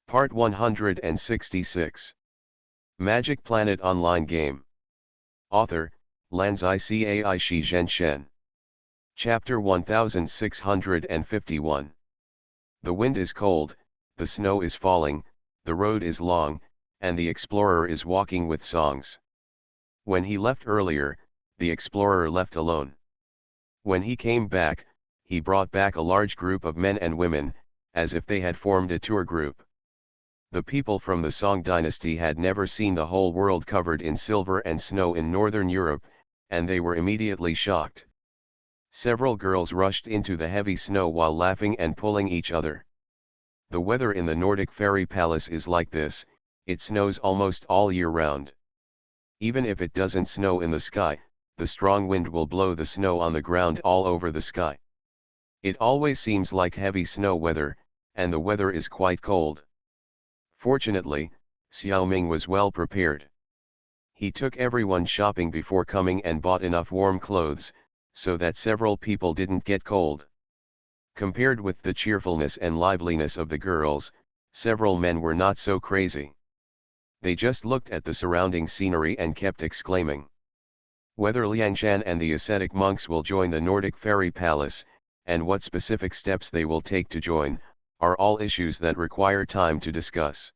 Part 166. Magic Planet Online Game. Author, Lanzai Cai Shi Zhenshen. Chapter 1651. The wind is cold, the snow is falling, the road is long, and the explorer is walking with songs. When he left earlier, the explorer left alone. When he came back, he brought back a large group of men and women, as if they had formed a tour group. The people from the Song dynasty had never seen the whole world covered in silver and snow in northern Europe, and they were immediately shocked. Several girls rushed into the heavy snow while laughing and pulling each other. The weather in the Nordic fairy palace is like this: it snows almost all year round. Even if it doesn't snow in the sky, the strong wind will blow the snow on the ground all over the sky. It always seems like heavy snow weather, and the weather is quite cold. Fortunately, Xiao Ming was well prepared. He took everyone shopping before coming and bought enough warm clothes, so that several people didn't get cold. Compared with the cheerfulness and liveliness of the girls, several men were not so crazy. They just looked at the surrounding scenery and kept exclaiming. Whether Liangshan and the ascetic monks will join the Nordic fairy palace, and what specific steps they will take to join, are all issues that require time to discuss.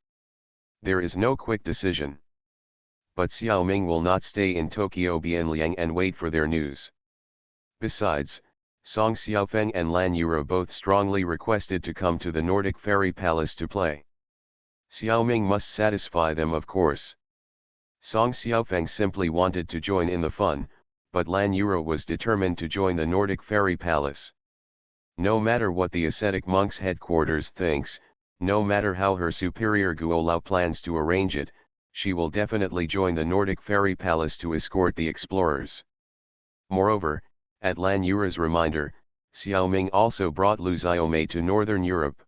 There is no quick decision. But Xiao Ming will not stay in Tokyo Bianliang and wait for their news. Besides, Song Xiaofeng and Lan Yuro both strongly requested to come to the Nordic fairy palace to play. Xiao Ming must satisfy them, of course. Song Xiaofeng simply wanted to join in the fun, but Lan Yuro was determined to join the Nordic fairy palace. No matter what the ascetic monk's headquarters thinks, no matter how her superior Guolao plans to arrange it, she will definitely join the Nordic fairy palace to escort the explorers. Moreover, at Lan Yuro's reminder, Xiao Ming also brought Lu Xiaomei to northern Europe.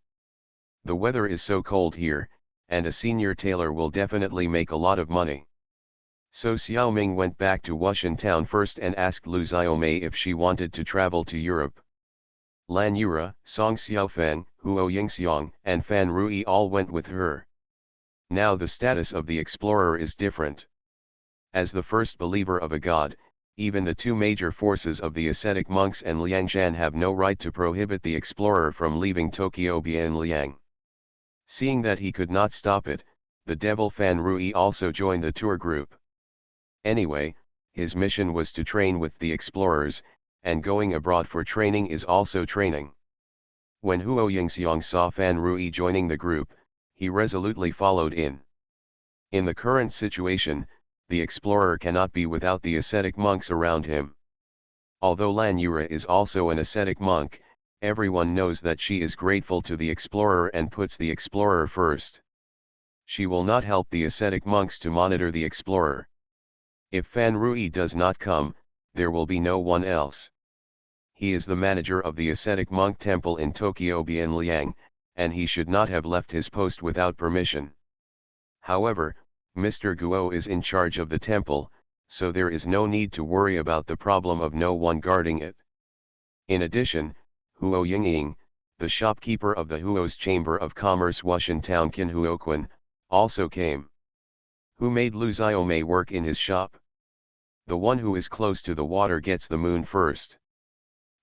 The weather is so cold here, and a senior tailor will definitely make a lot of money. So Xiao Ming went back to Wushan town first and asked Lu Xiaomei if she wanted to travel to Europe. Lan Yura, Song Xiaofeng, Huo Yingxiang, and Fan Rui all went with her. Now the status of the explorer is different. As the first believer of a god, even the two major forces of the ascetic monks and Liangshan have no right to prohibit the explorer from leaving Tokyo Bianliang. Seeing that he could not stop it, the devil Fan Rui also joined the tour group. Anyway, his mission was to train with the explorers, and going abroad for training is also training. When Huo Yingxiang saw Fan Rui joining the group, he resolutely followed in. In the current situation, the explorer cannot be without the ascetic monks around him. Although Lan Yura is also an ascetic monk, everyone knows that she is grateful to the explorer and puts the explorer first. She will not help the ascetic monks to monitor the explorer. If Fan Rui does not come, there will be no one else. He is the manager of the ascetic monk temple in Tokyo Bianliang, and he should not have left his post without permission. However, Mr. Guo is in charge of the temple, so there is no need to worry about the problem of no one guarding it. In addition, Huo Yingying, the shopkeeper of the Huo's Chamber of Commerce Wushan Town Qin Huoquan, also came. Who made Lu Xiaomei work in his shop? The one who is close to the water gets the moon first.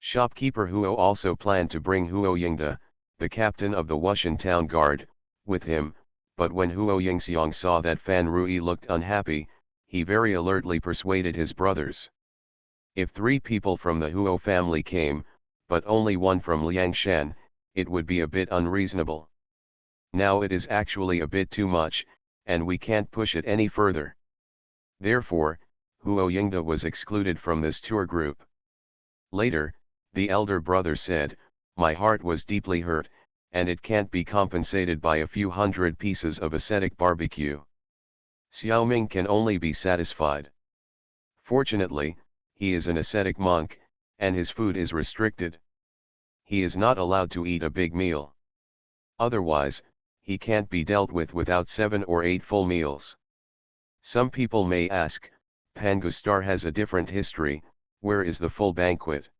Shopkeeper Huo also planned to bring Huo Yingda, the captain of the Wushan Town Guard, with him, but when Huo Yingxiang saw that Fan Rui looked unhappy, he very alertly persuaded his brothers. If 3 people from the Huo family came, but only one from Liangshan, it would be a bit unreasonable. Now it is actually a bit too much, and we can't push it any further. Therefore, Huo Yingda was excluded from this tour group. Later, the elder brother said, "My heart was deeply hurt, and it can't be compensated by a few hundred pieces of ascetic barbecue." Xiao Ming can only be satisfied. Fortunately, he is an ascetic monk, and his food is restricted. He is not allowed to eat a big meal. Otherwise, he can't be dealt with without 7 or 8 full meals. Some people may ask, Pangustar has a different history, where is the full banquet?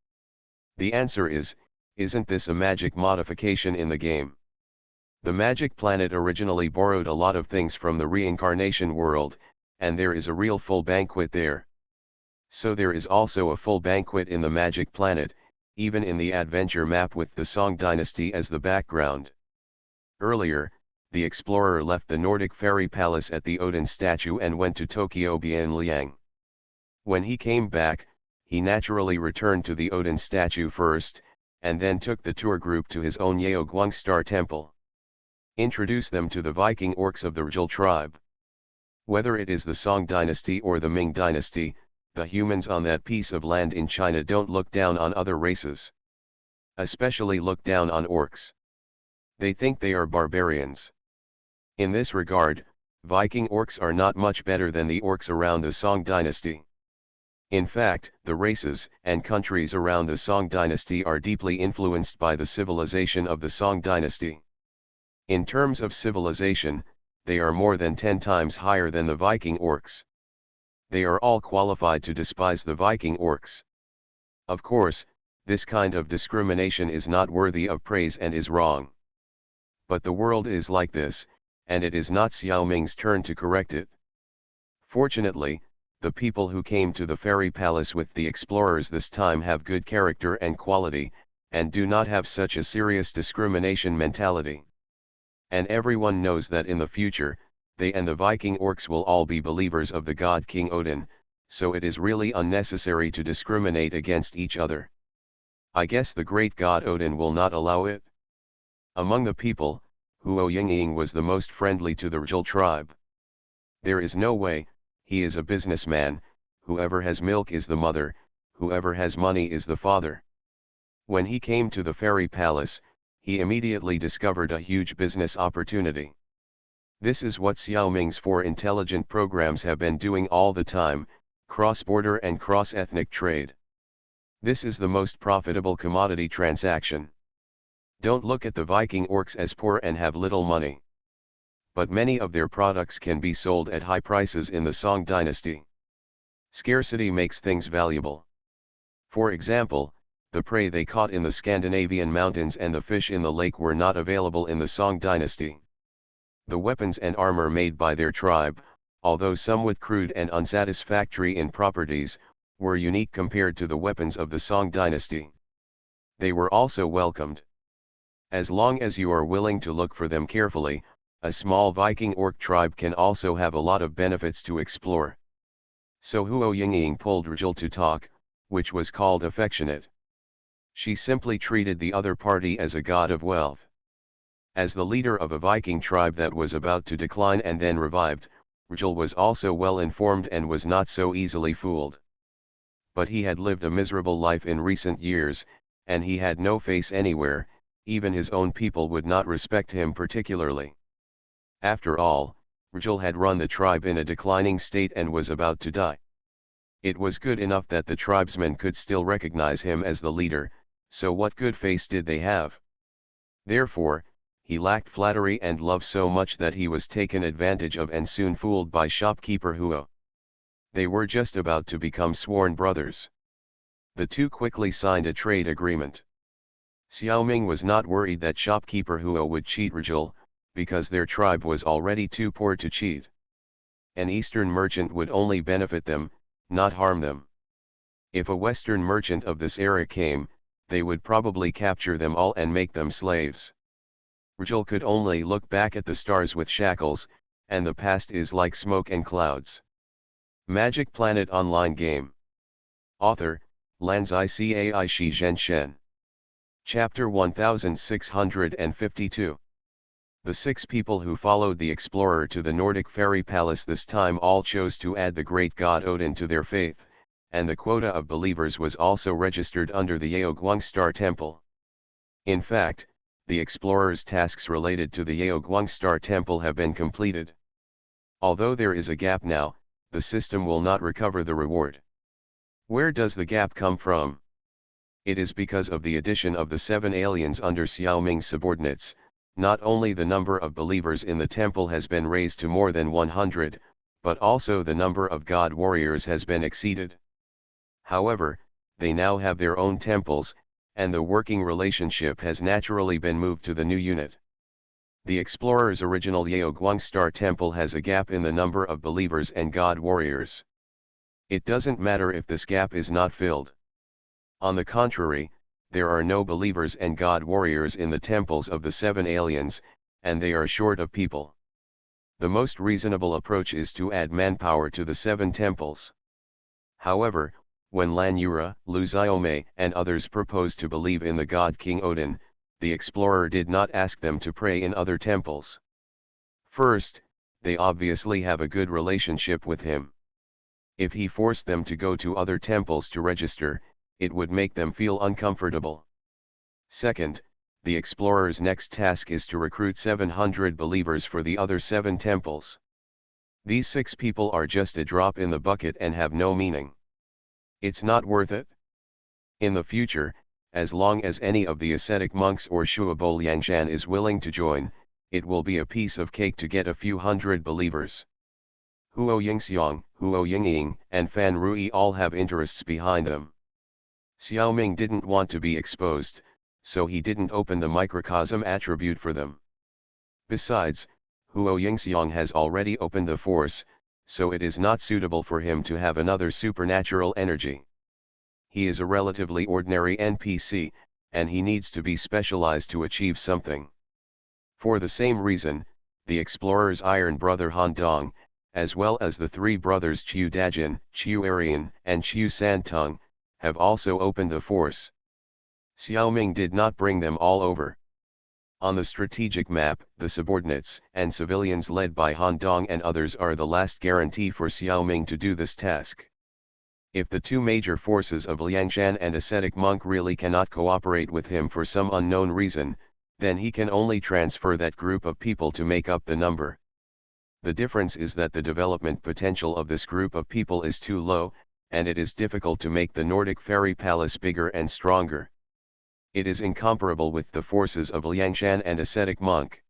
The answer is, isn't this a magic modification in the game? The magic planet originally borrowed a lot of things from the reincarnation world, and there is a real full banquet there. So there is also a full banquet in the magic planet, even in the adventure map with the Song dynasty as the background. Earlier, the explorer left the Nordic fairy palace at the Odin statue and went to Tokyo Bienliang. When he came back, he naturally returned to the Odin statue first, and then took the tour group to his own Yeogwangstar temple. Introduce them to the Viking orcs of the Rjul tribe. Whether it is the Song dynasty or the Ming dynasty, the humans on that piece of land in China don't look down on other races. Especially look down on orcs. They think they are barbarians. In this regard, Viking orcs are not much better than the orcs around the Song dynasty. In fact, the races and countries around the Song dynasty are deeply influenced by the civilization of the Song dynasty. In terms of civilization, they are more than 10 times higher than the Viking orcs. They are all qualified to despise the Viking orcs. Of course, this kind of discrimination is not worthy of praise and is wrong. But the world is like this, and it is not Xiao Ming's turn to correct it. Fortunately, the people who came to the fairy palace with the explorers this time have good character and quality, and do not have such a serious discrimination mentality. And everyone knows that in the future, they and the Viking orcs will all be believers of the god King Odin, so it is really unnecessary to discriminate against each other. I guess the great god Odin will not allow it. Among the people, Huo Yingying was the most friendly to the Rjul tribe. There is no way, he is a businessman, whoever has milk is the mother, whoever has money is the father. When he came to the fairy palace, he immediately discovered a huge business opportunity. This is what Xiao Ming's 4 intelligent programs have been doing all the time, cross-border and cross-ethnic trade. This is the most profitable commodity transaction. Don't look at the Viking orcs as poor and have little money. But many of their products can be sold at high prices in the Song dynasty. Scarcity makes things valuable. For example, the prey they caught in the Scandinavian mountains and the fish in the lake were not available in the Song dynasty. The weapons and armor made by their tribe, although somewhat crude and unsatisfactory in properties, were unique compared to the weapons of the Song dynasty. They were also welcomed. As long as you are willing to look for them carefully, a small Viking orc tribe can also have a lot of benefits to explore. So Huo Yingying pulled Rjul to talk, which was called affectionate. She simply treated the other party as a god of wealth. As the leader of a Viking tribe that was about to decline and then revived, Rjul was also well informed and was not so easily fooled. But he had lived a miserable life in recent years, and he had no face anywhere, even his own people would not respect him particularly. After all, Rjul had run the tribe in a declining state and was about to die. It was good enough that the tribesmen could still recognize him as the leader, so what good face did they have? Therefore, he lacked flattery and love so much that he was taken advantage of and soon fooled by shopkeeper Huo. They were just about to become sworn brothers. The two quickly signed a trade agreement. Xiao Ming was not worried that shopkeeper Huo would cheat Rjul, because their tribe was already too poor to cheat. An Eastern merchant would only benefit them, not harm them. If a Western merchant of this era came, they would probably capture them all and make them slaves. Rjul could only look back at the stars with shackles, and the past is like smoke and clouds. Magic Planet Online Game. Author, Lanzai Cai Shi Zhen Shen. Chapter 1652. The 6 people who followed the explorer to the Nordic fairy palace this time all chose to add the great god Odin to their faith, and the quota of believers was also registered under the Yeogwangstar temple. In fact, the explorer's tasks related to the Yeogwangstar temple have been completed. Although there is a gap now, the system will not recover the reward. Where does the gap come from? It is because of the addition of the 7 aliens under Xiao Ming's subordinates. Not only the number of believers in the temple has been raised to more than 100, but also the number of god warriors has been exceeded. However, they now have their own temples, and the working relationship has naturally been moved to the new unit. The explorer's original Yeogwang Star Temple has a gap in the number of believers and god warriors. It doesn't matter if this gap is not filled. On the contrary, there are no believers and god warriors in the temples of the 7 aliens, and they are short of people. The most reasonable approach is to add manpower to the 7 temples. However, when Lan Yura, Lu Xiaomei and others proposed to believe in the god King Odin, the explorer did not ask them to pray in other temples. First, they obviously have a good relationship with him. If he forced them to go to other temples to register, it would make them feel uncomfortable. Second, the explorer's next task is to recruit 700 believers for the other 7 temples. These 6 people are just a drop in the bucket and have no meaning. It's not worth it. In the future, as long as any of the ascetic monks or Shuabo Liangshan is willing to join, it will be a piece of cake to get a few hundred believers. Huo Yingxiang, Huo Yingying, and Fan Rui all have interests behind them. Xiaoming didn't want to be exposed, so he didn't open the microcosm attribute for them. Besides, Huo Yingxiang has already opened the force, so it is not suitable for him to have another supernatural energy. He is a relatively ordinary NPC, and he needs to be specialized to achieve something. For the same reason, the explorer's iron brother Han Dong, as well as the 3 brothers Qiu Dajin, Qiu Arian, and Qiu Santung, have also opened the force. Xiaoming did not bring them all over. On the strategic map, the subordinates and civilians led by Han Dong and others are the last guarantee for Xiaoming to do this task. If the 2 major forces of Liangshan and ascetic monk really cannot cooperate with him for some unknown reason, then he can only transfer that group of people to make up the number. The difference is that the development potential of this group of people is too low, and it is difficult to make the Nordic Fairy Palace bigger and stronger. It is incomparable with the forces of Liangshan and ascetic monk.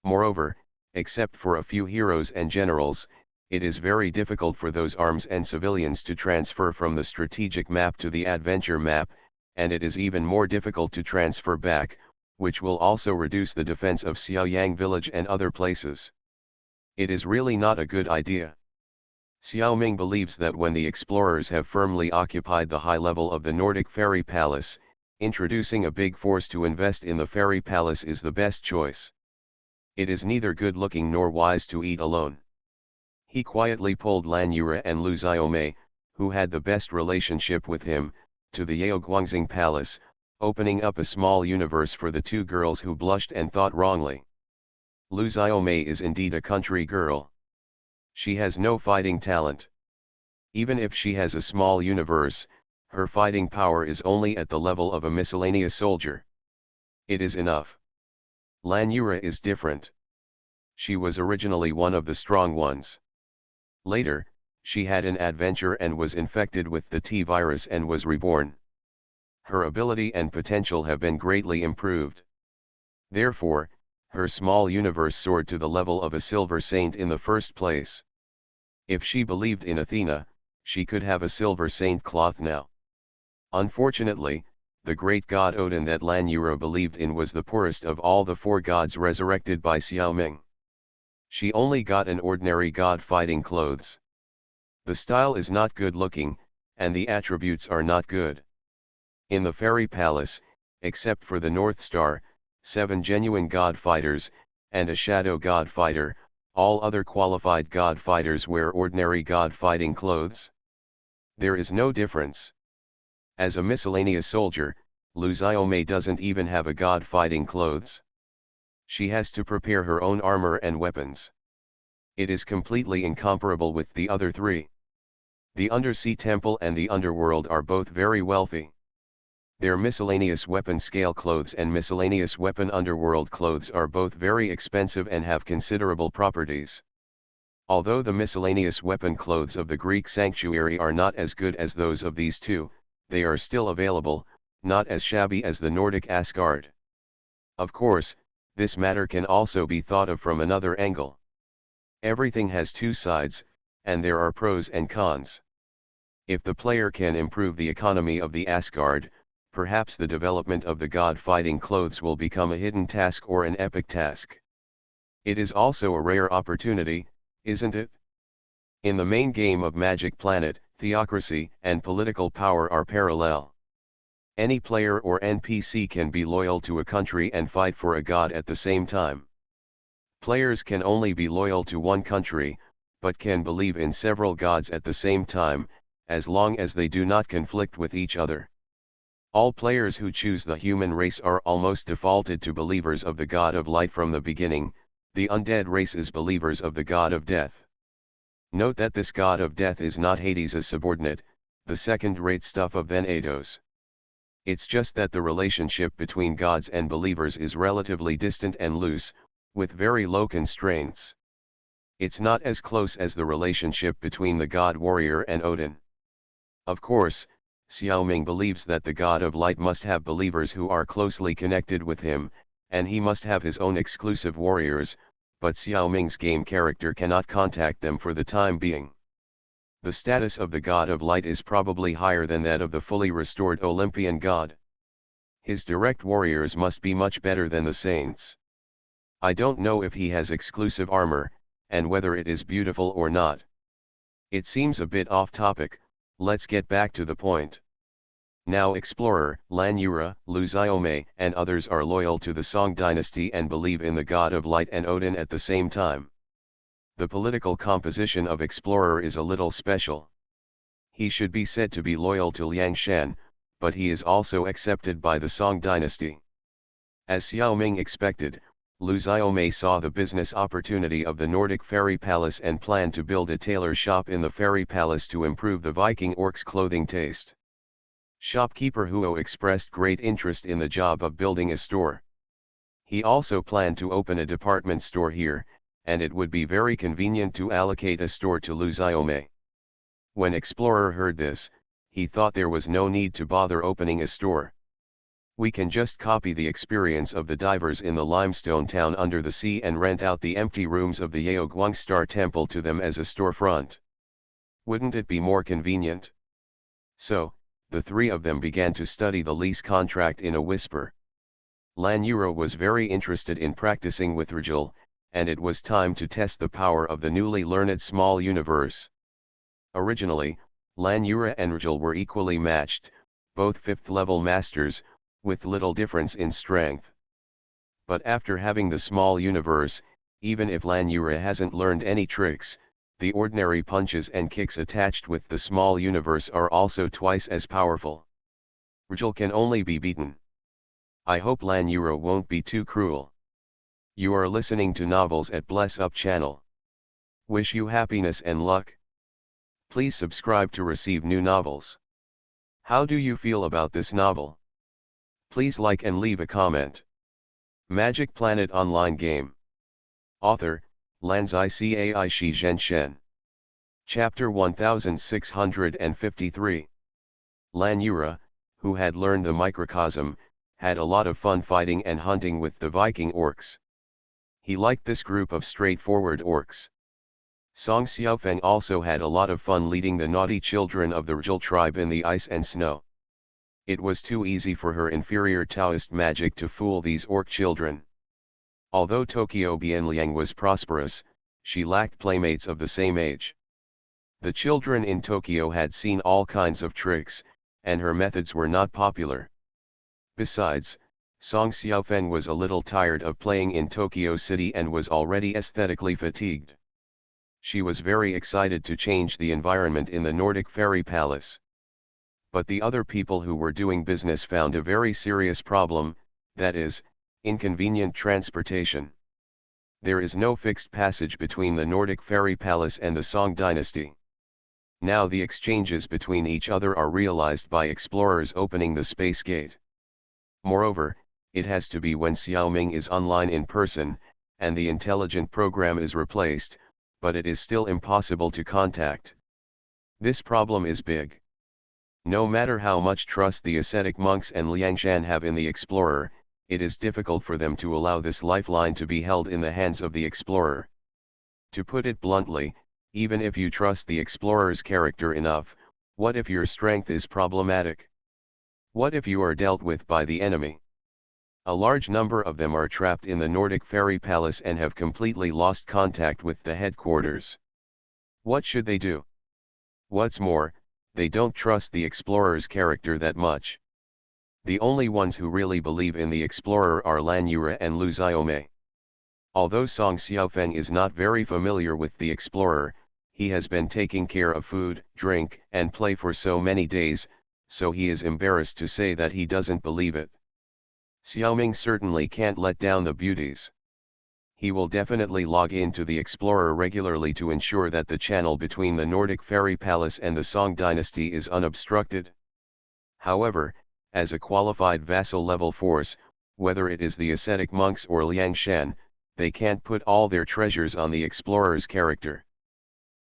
Moreover, except for a few heroes and generals, it is very difficult for those arms and civilians to transfer from the strategic map to the adventure map, and it is even more difficult to transfer back, which will also reduce the defense of Xiaoyang village and other places. It is really not a good idea. Xiaoming believes that when the explorers have firmly occupied the high level of the Nordic Fairy Palace, introducing a big force to invest in the Fairy Palace is the best choice. It is neither good-looking nor wise to eat alone. He quietly pulled Lan Yura and Lu Xiaomei, who had the best relationship with him, to the Yaoguangxing Palace, opening up a small universe for the 2 girls who blushed and thought wrongly. Lu Xiaomei is indeed a country girl. She has no fighting talent. Even if she has a small universe, her fighting power is only at the level of a miscellaneous soldier. It is enough. Lan Yura is different. She was originally one of the strong ones. Later, she had an adventure and was infected with the T-virus and was reborn. Her ability and potential have been greatly improved. Therefore, her small universe soared to the level of a silver saint in the first place. If she believed in Athena, she could have a silver saint cloth now. Unfortunately, the great god Odin that Lan Yura believed in was the poorest of all the 4 gods resurrected by Xiaoming. She only got an ordinary god fighting clothes. The style is not good looking, and the attributes are not good. In the Fairy Palace, except for the North Star, 7 genuine god fighters, and a shadow god fighter, all other qualified god fighters wear ordinary god fighting clothes. There is no difference. As a miscellaneous soldier, Lu Xiaomei doesn't even have a god fighting clothes. She has to prepare her own armor and weapons. It is completely incomparable with the other 3. The Undersea Temple and the Underworld are both very wealthy. Their miscellaneous weapon scale clothes and miscellaneous weapon underworld clothes are both very expensive and have considerable properties. Although the miscellaneous weapon clothes of the Greek sanctuary are not as good as those of these 2, they are still available, not as shabby as the Nordic Asgard. Of course, this matter can also be thought of from another angle. Everything has 2 sides, and there are pros and cons. If the player can improve the economy of the Asgard, perhaps the development of the god fighting clothes will become a hidden task or an epic task. It is also a rare opportunity, isn't it? In the main game of Magic Planet, theocracy and political power are parallel. Any player or NPC can be loyal to a country and fight for a god at the same time. Players can only be loyal to one country, but can believe in several gods at the same time, as long as they do not conflict with each other. All players who choose the human race are almost defaulted to believers of the god of light from the beginning. The undead race is believers of the god of death. Note that this god of death is not Hades' subordinate, the second-rate stuff of Venados. It's just that the relationship between gods and believers is relatively distant and loose, with very low constraints. It's not as close as the relationship between the god warrior and Odin. Of course, Xiaoming believes that the god of light must have believers who are closely connected with him, and he must have his own exclusive warriors, but Xiaoming's game character cannot contact them for the time being. The status of the god of light is probably higher than that of the fully restored Olympian god. His direct warriors must be much better than the saints. I don't know if he has exclusive armor, and whether it is beautiful or not. It seems a bit off topic, let's get back to the point. Now Explorer, Lan Yura, Lu Xiaomei and others are loyal to the Song dynasty and believe in the god of light and Odin at the same time. The political composition of Explorer is a little special. He should be said to be loyal to Liangshan, but he is also accepted by the Song dynasty. As Xiaoming expected, Lu Xiaomei saw the business opportunity of the Nordic Fairy Palace and planned to build a tailor shop in the Fairy Palace to improve the Viking orcs' clothing taste. Shopkeeper Huo expressed great interest in the job of building a store. He also planned to open a department store here, and it would be very convenient to allocate a store to Lu Xiaomei. When Explorer heard this, he thought there was no need to bother opening a store. We can just copy the experience of the divers in the limestone town under the sea and rent out the empty rooms of the Yaoguang Star Temple to them as a storefront. Wouldn't it be more convenient? So, the three of them began to study the lease contract in a whisper. Lan Yura was very interested in practicing with Rigel, and it was time to test the power of the newly learned small universe. Originally, Lan Yura and Rigel were equally matched, both 5th-level masters, with little difference in strength. But after having the small universe, even if Lan Yura hasn't learned any tricks, the ordinary punches and kicks attached with the small universe are also twice as powerful. Rigel can only be beaten. I hope Lan Yura won't be too cruel. You are listening to Novels at Bless Up channel. Wish you happiness and luck. Please subscribe to receive new novels. How do you feel about this novel? Please like and leave a comment. Magic Planet Online Game. Author, Lanzai Cai Shi Zhenshen. Chapter 1653. Lan Yura, who had learned the microcosm, had a lot of fun fighting and hunting with the Viking orcs. He liked this group of straightforward orcs. Song Xiaofeng also had a lot of fun leading the naughty children of the Rigel tribe in the ice and snow. It was too easy for her inferior Taoist magic to fool these orc children. Although Tokyo Bianliang was prosperous, she lacked playmates of the same age. The children in Tokyo had seen all kinds of tricks, and her methods were not popular. Besides, Song Xiaofeng was a little tired of playing in Tokyo City and was already aesthetically fatigued. She was very excited to change the environment in the Nordic Fairy Palace. But the other people who were doing business found a very serious problem, that is, inconvenient transportation. There is no fixed passage between the Nordic Fairy Palace and the Song dynasty. Now the exchanges between each other are realized by explorers opening the space gate. Moreover, it has to be when Xiaoming is online in person, and the intelligent program is replaced, but it is still impossible to contact. This problem is big. No matter how much trust the ascetic monks and Liangshan have in the explorer, it is difficult for them to allow this lifeline to be held in the hands of the explorer. To put it bluntly, even if you trust the explorer's character enough, what if your strength is problematic? What if you are dealt with by the enemy? A large number of them are trapped in the Nordic fairy palace and have completely lost contact with the headquarters. What should they do? What's more, they don't trust the explorer's character that much. The only ones who really believe in the explorer are Lan Yura and Lu Xiaomei. Although Song Xiaofeng is not very familiar with the explorer, he has been taking care of food, drink, and play for so many days, so he is embarrassed to say that he doesn't believe it. Xiaoming certainly can't let down the beauties. He will definitely log into the explorer regularly to ensure that the channel between the Nordic fairy palace and the Song dynasty is unobstructed. However, as a qualified vassal-level force, whether it is the ascetic monks or Liangshan, they can't put all their treasures on the explorer's character.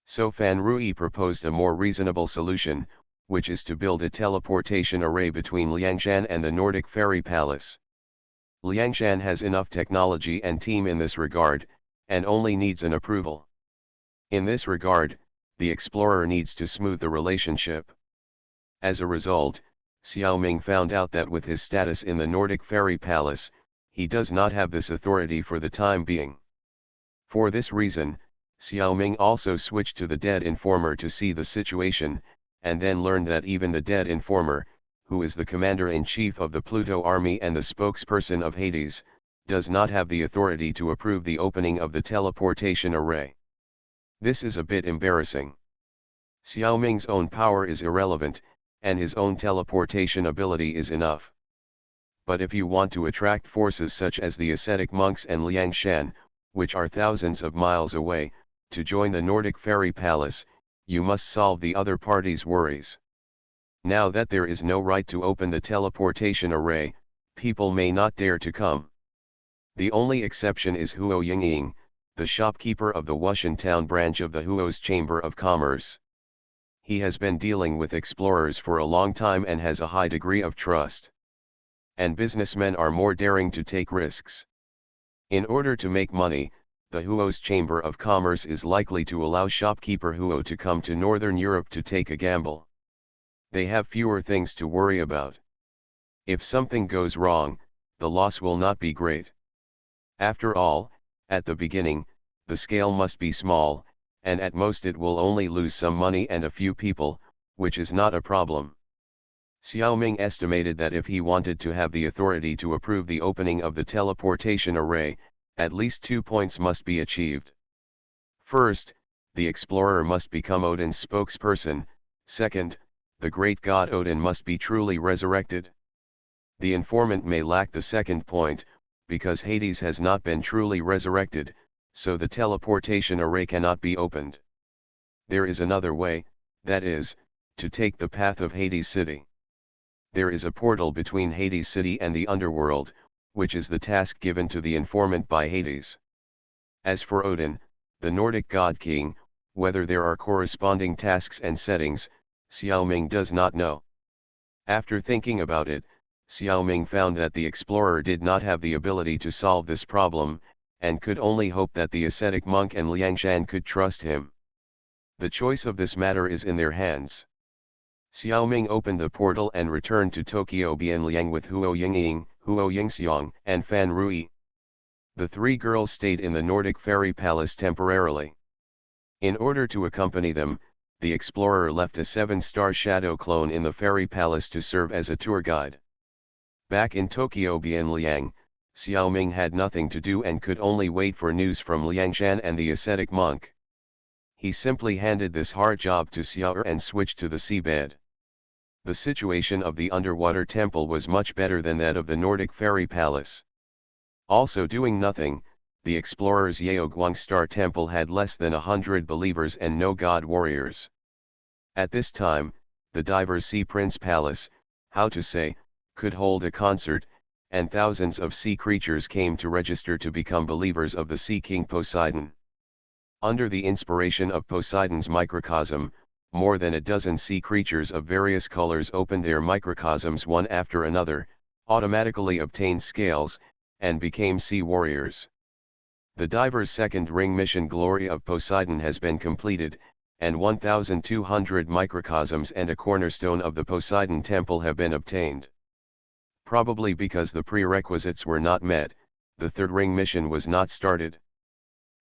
So Fan Rui proposed a more reasonable solution, which is to build a teleportation array between Liangshan and the Nordic fairy palace. Liangshan has enough technology and team in this regard, and only needs an approval. In this regard, the explorer needs to smooth the relationship. As a result, Xiaoming found out that with his status in the Nordic fairy palace, he does not have this authority for the time being. For this reason, Xiaoming also switched to the dead informer to see the situation, and then learned that even the dead informer, who is the commander-in-chief of the Pluto army and the spokesperson of Hades, does not have the authority to approve the opening of the teleportation array. This is a bit embarrassing. Xiaoming's own power is irrelevant, and his own teleportation ability is enough. But if you want to attract forces such as the ascetic monks and Liangshan, which are thousands of miles away, to join the Nordic fairy palace, you must solve the other party's worries. Now that there is no right to open the teleportation array, people may not dare to come. The only exception is Huo Yingying, the shopkeeper of the Wushan town branch of the Huo's Chamber of Commerce. He has been dealing with explorers for a long time and has a high degree of trust. And businessmen are more daring to take risks. In order to make money, the Huo's Chamber of Commerce is likely to allow shopkeeper Huo to come to Northern Europe to take a gamble. They have fewer things to worry about. If something goes wrong, the loss will not be great. After all, at the beginning, the scale must be small, and at most it will only lose some money and a few people, which is not a problem. Xiaoming estimated that if he wanted to have the authority to approve the opening of the teleportation array, at least 2 points must be achieved. First, the explorer must become Odin's spokesperson. Second, the great god Odin must be truly resurrected. The informant may lack the second point, because Hades has not been truly resurrected, so the teleportation array cannot be opened. There is another way, that is, to take the path of Hades City. There is a portal between Hades City and the underworld, which is the task given to the informant by Hades. As for Odin, the Nordic god king, whether there are corresponding tasks and settings, Xiaoming does not know. After thinking about it, Xiaoming found that the explorer did not have the ability to solve this problem, and could only hope that the ascetic monk and Liangshan could trust him. The choice of this matter is in their hands. Xiaoming opened the portal and returned to Tokyo Bianliang with Huo Yingying, Huo Yingxiang, and Fan Rui. The three girls stayed in the Nordic fairy palace temporarily. In order to accompany them, the explorer left a 7-star shadow clone in the fairy palace to serve as a tour guide. Back in Tokyo Bianliang, Xiaoming had nothing to do and could only wait for news from Liangshan and the ascetic monk. He simply handed this hard job to Xiaoer and switched to the seabed. The situation of the underwater temple was much better than that of the Nordic fairy palace. Also doing nothing, the explorer's Yeoguang Star Temple had less than 100 believers and no god warriors. At this time, the diver's Sea Prince Palace, how to say, could hold a concert, and thousands of sea creatures came to register to become believers of the Sea King Poseidon. Under the inspiration of Poseidon's microcosm, more than a dozen sea creatures of various colors opened their microcosms one after another, automatically obtained scales, and became sea warriors. The diver's second ring mission Glory of Poseidon has been completed, and 1,200 microcosms and a cornerstone of the Poseidon temple have been obtained. Probably because the prerequisites were not met, the third ring mission was not started.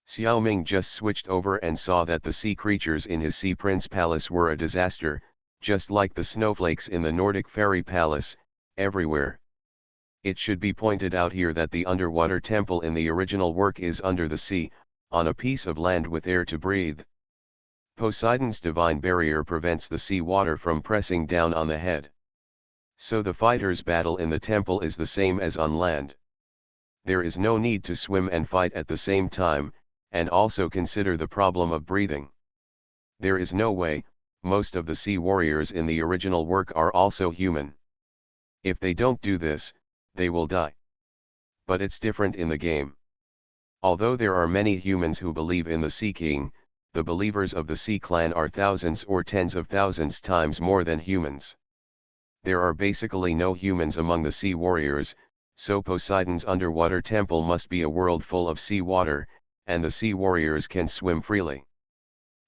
Xiao Ming just switched over and saw that the sea creatures in his Sea Prince Palace were a disaster, just like the snowflakes in the Nordic Fairy Palace, everywhere. It should be pointed out here that the underwater temple in the original work is under the sea, on a piece of land with air to breathe. Poseidon's divine barrier prevents the sea water from pressing down on the head. So the fighters' battle in the temple is the same as on land. There is no need to swim and fight at the same time, and also consider the problem of breathing. There is no way, most of the sea warriors in the original work are also human. If they don't do this, they will die. But it's different in the game. Although there are many humans who believe in the Sea King, the believers of the Sea Clan are thousands or tens of thousands times more than humans. There are basically no humans among the sea warriors, so Poseidon's underwater temple must be a world full of sea water, and the sea warriors can swim freely.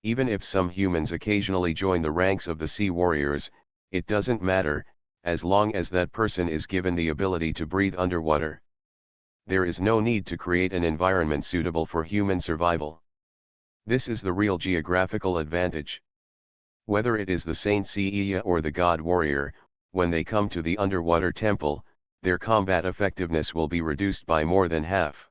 Even if some humans occasionally join the ranks of the sea warriors, it doesn't matter, as long as that person is given the ability to breathe underwater. There is no need to create an environment suitable for human survival. This is the real geographical advantage. Whether it is the Saint Seiya or the God Warrior, when they come to the underwater temple, their combat effectiveness will be reduced by more than half.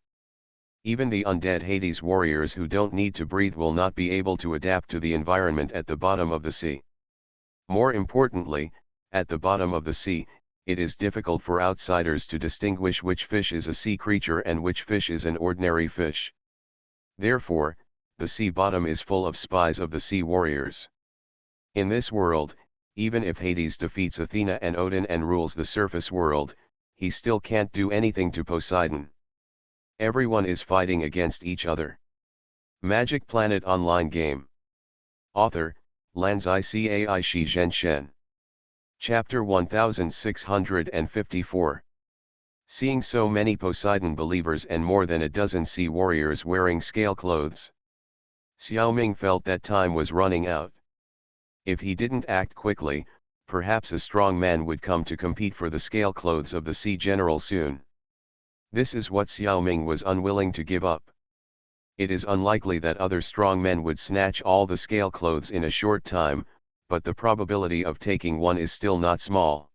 Even the undead Hades warriors who don't need to breathe will not be able to adapt to the environment at the bottom of the sea. More importantly, at the bottom of the sea, it is difficult for outsiders to distinguish which fish is a sea creature and which fish is an ordinary fish. Therefore, the sea bottom is full of spies of the sea warriors. In this world, even if Hades defeats Athena and Odin and rules the surface world, he still can't do anything to Poseidon. Everyone is fighting against each other. Magic Planet Online Game. Author, Lanzai Cai Shi Zhen Shen. Chapter 1654. Seeing so many Poseidon believers and more than a dozen sea warriors wearing scale clothes, Xiao Ming felt that time was running out. If he didn't act quickly, perhaps a strong man would come to compete for the scale clothes of the sea general soon. This is what Xiao Ming was unwilling to give up. It is unlikely that other strong men would snatch all the scale clothes in a short time, but the probability of taking one is still not small.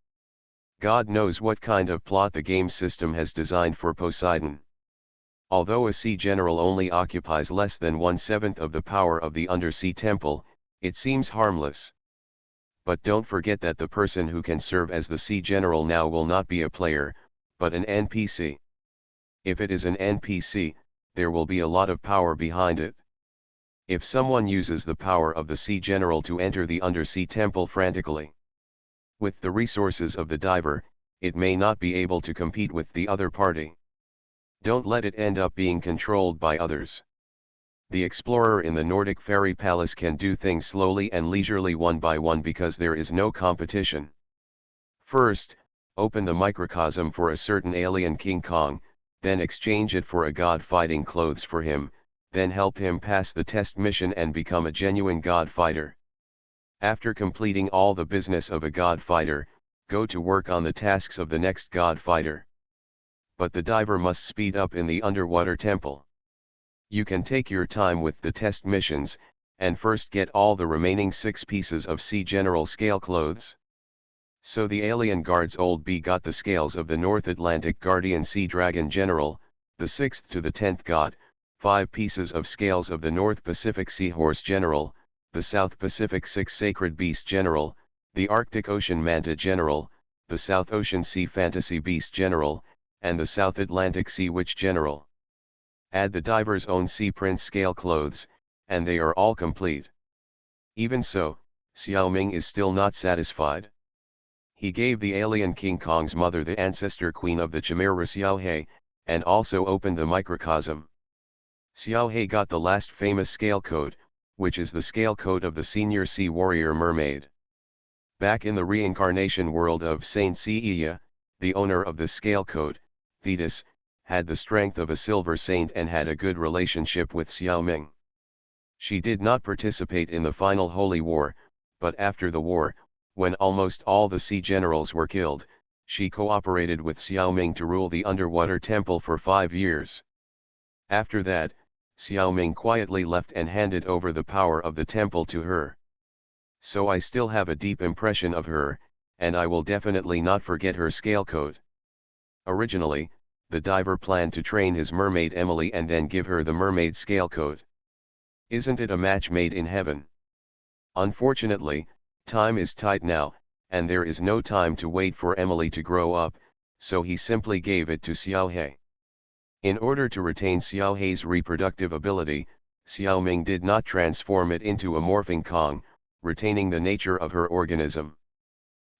God knows what kind of plot the game system has designed for Poseidon. Although a sea general only occupies less than 1/7 of the power of the undersea temple, it seems harmless. But don't forget that the person who can serve as the sea general now will not be a player, but an NPC. If it is an NPC, there will be a lot of power behind it. If someone uses the power of the sea general to enter the undersea temple frantically, with the resources of the diver, it may not be able to compete with the other party. Don't let it end up being controlled by others. The explorer in the Nordic Fairy Palace can do things slowly and leisurely one by one because there is no competition. First, open the microcosm for a certain alien King Kong, then exchange it for a god fighting clothes for him, then help him pass the test mission and become a genuine god fighter. After completing all the business of a god fighter, go to work on the tasks of the next god fighter. But the diver must speed up in the underwater temple. You can take your time with the test missions, and first get all the remaining 6 pieces of sea general scale clothes. So the alien guard's old B got the scales of the North Atlantic Guardian Sea Dragon General, the 6th to the 10th got 5 pieces of scales of the North Pacific Seahorse General, the South Pacific 6 Sacred Beast General, the Arctic Ocean Manta General, the South Ocean Sea Fantasy Beast General, and the South Atlantic Sea Witch General. Add the diver's own Sea Prince scale clothes, and they are all complete. Even so, Xiao Ming is still not satisfied. He gave the alien King Kong's mother the ancestor queen of the Chimera Xiao He, and also opened the microcosm. Xiao He got the last famous scale code, which is the scale code of the senior sea warrior mermaid. Back in the reincarnation world of Saint Seiya, the owner of the scale code, Thetis, had the strength of a silver saint and had a good relationship with Xiao Ming. She did not participate in the final holy war, but after the war, when almost all the sea generals were killed, she cooperated with Xiaoming to rule the underwater temple for 5 years. After that, Xiaoming quietly left and handed over the power of the temple to her. So I still have a deep impression of her, and I will definitely not forget her scale code. Originally, the diver planned to train his mermaid Emily and then give her the mermaid scale code. Isn't it a match made in heaven? Unfortunately, time is tight now, and there is no time to wait for Emily to grow up, so he simply gave it to Xiaohe. In order to retain Xiaohe's reproductive ability, Xiaoming did not transform it into a morphing Kong, retaining the nature of her organism.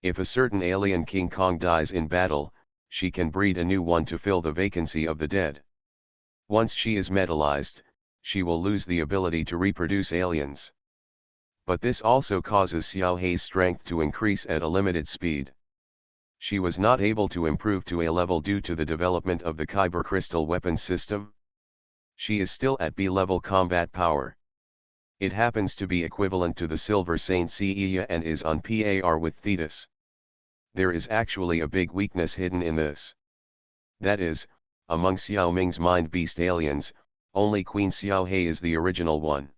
If a certain alien King Kong dies in battle, she can breed a new one to fill the vacancy of the dead. Once she is metallized, she will lose the ability to reproduce aliens. But this also causes Xiaohe's strength to increase at a limited speed. She was not able to improve to A level due to the development of the Kyber crystal weapon system. She is still at B level combat power. It happens to be equivalent to the Silver Saint Seiya and is on par with Thetis. There is actually a big weakness hidden in this. That is, among Xiaoming's mind beast aliens, only Queen Xiaohe is the original one.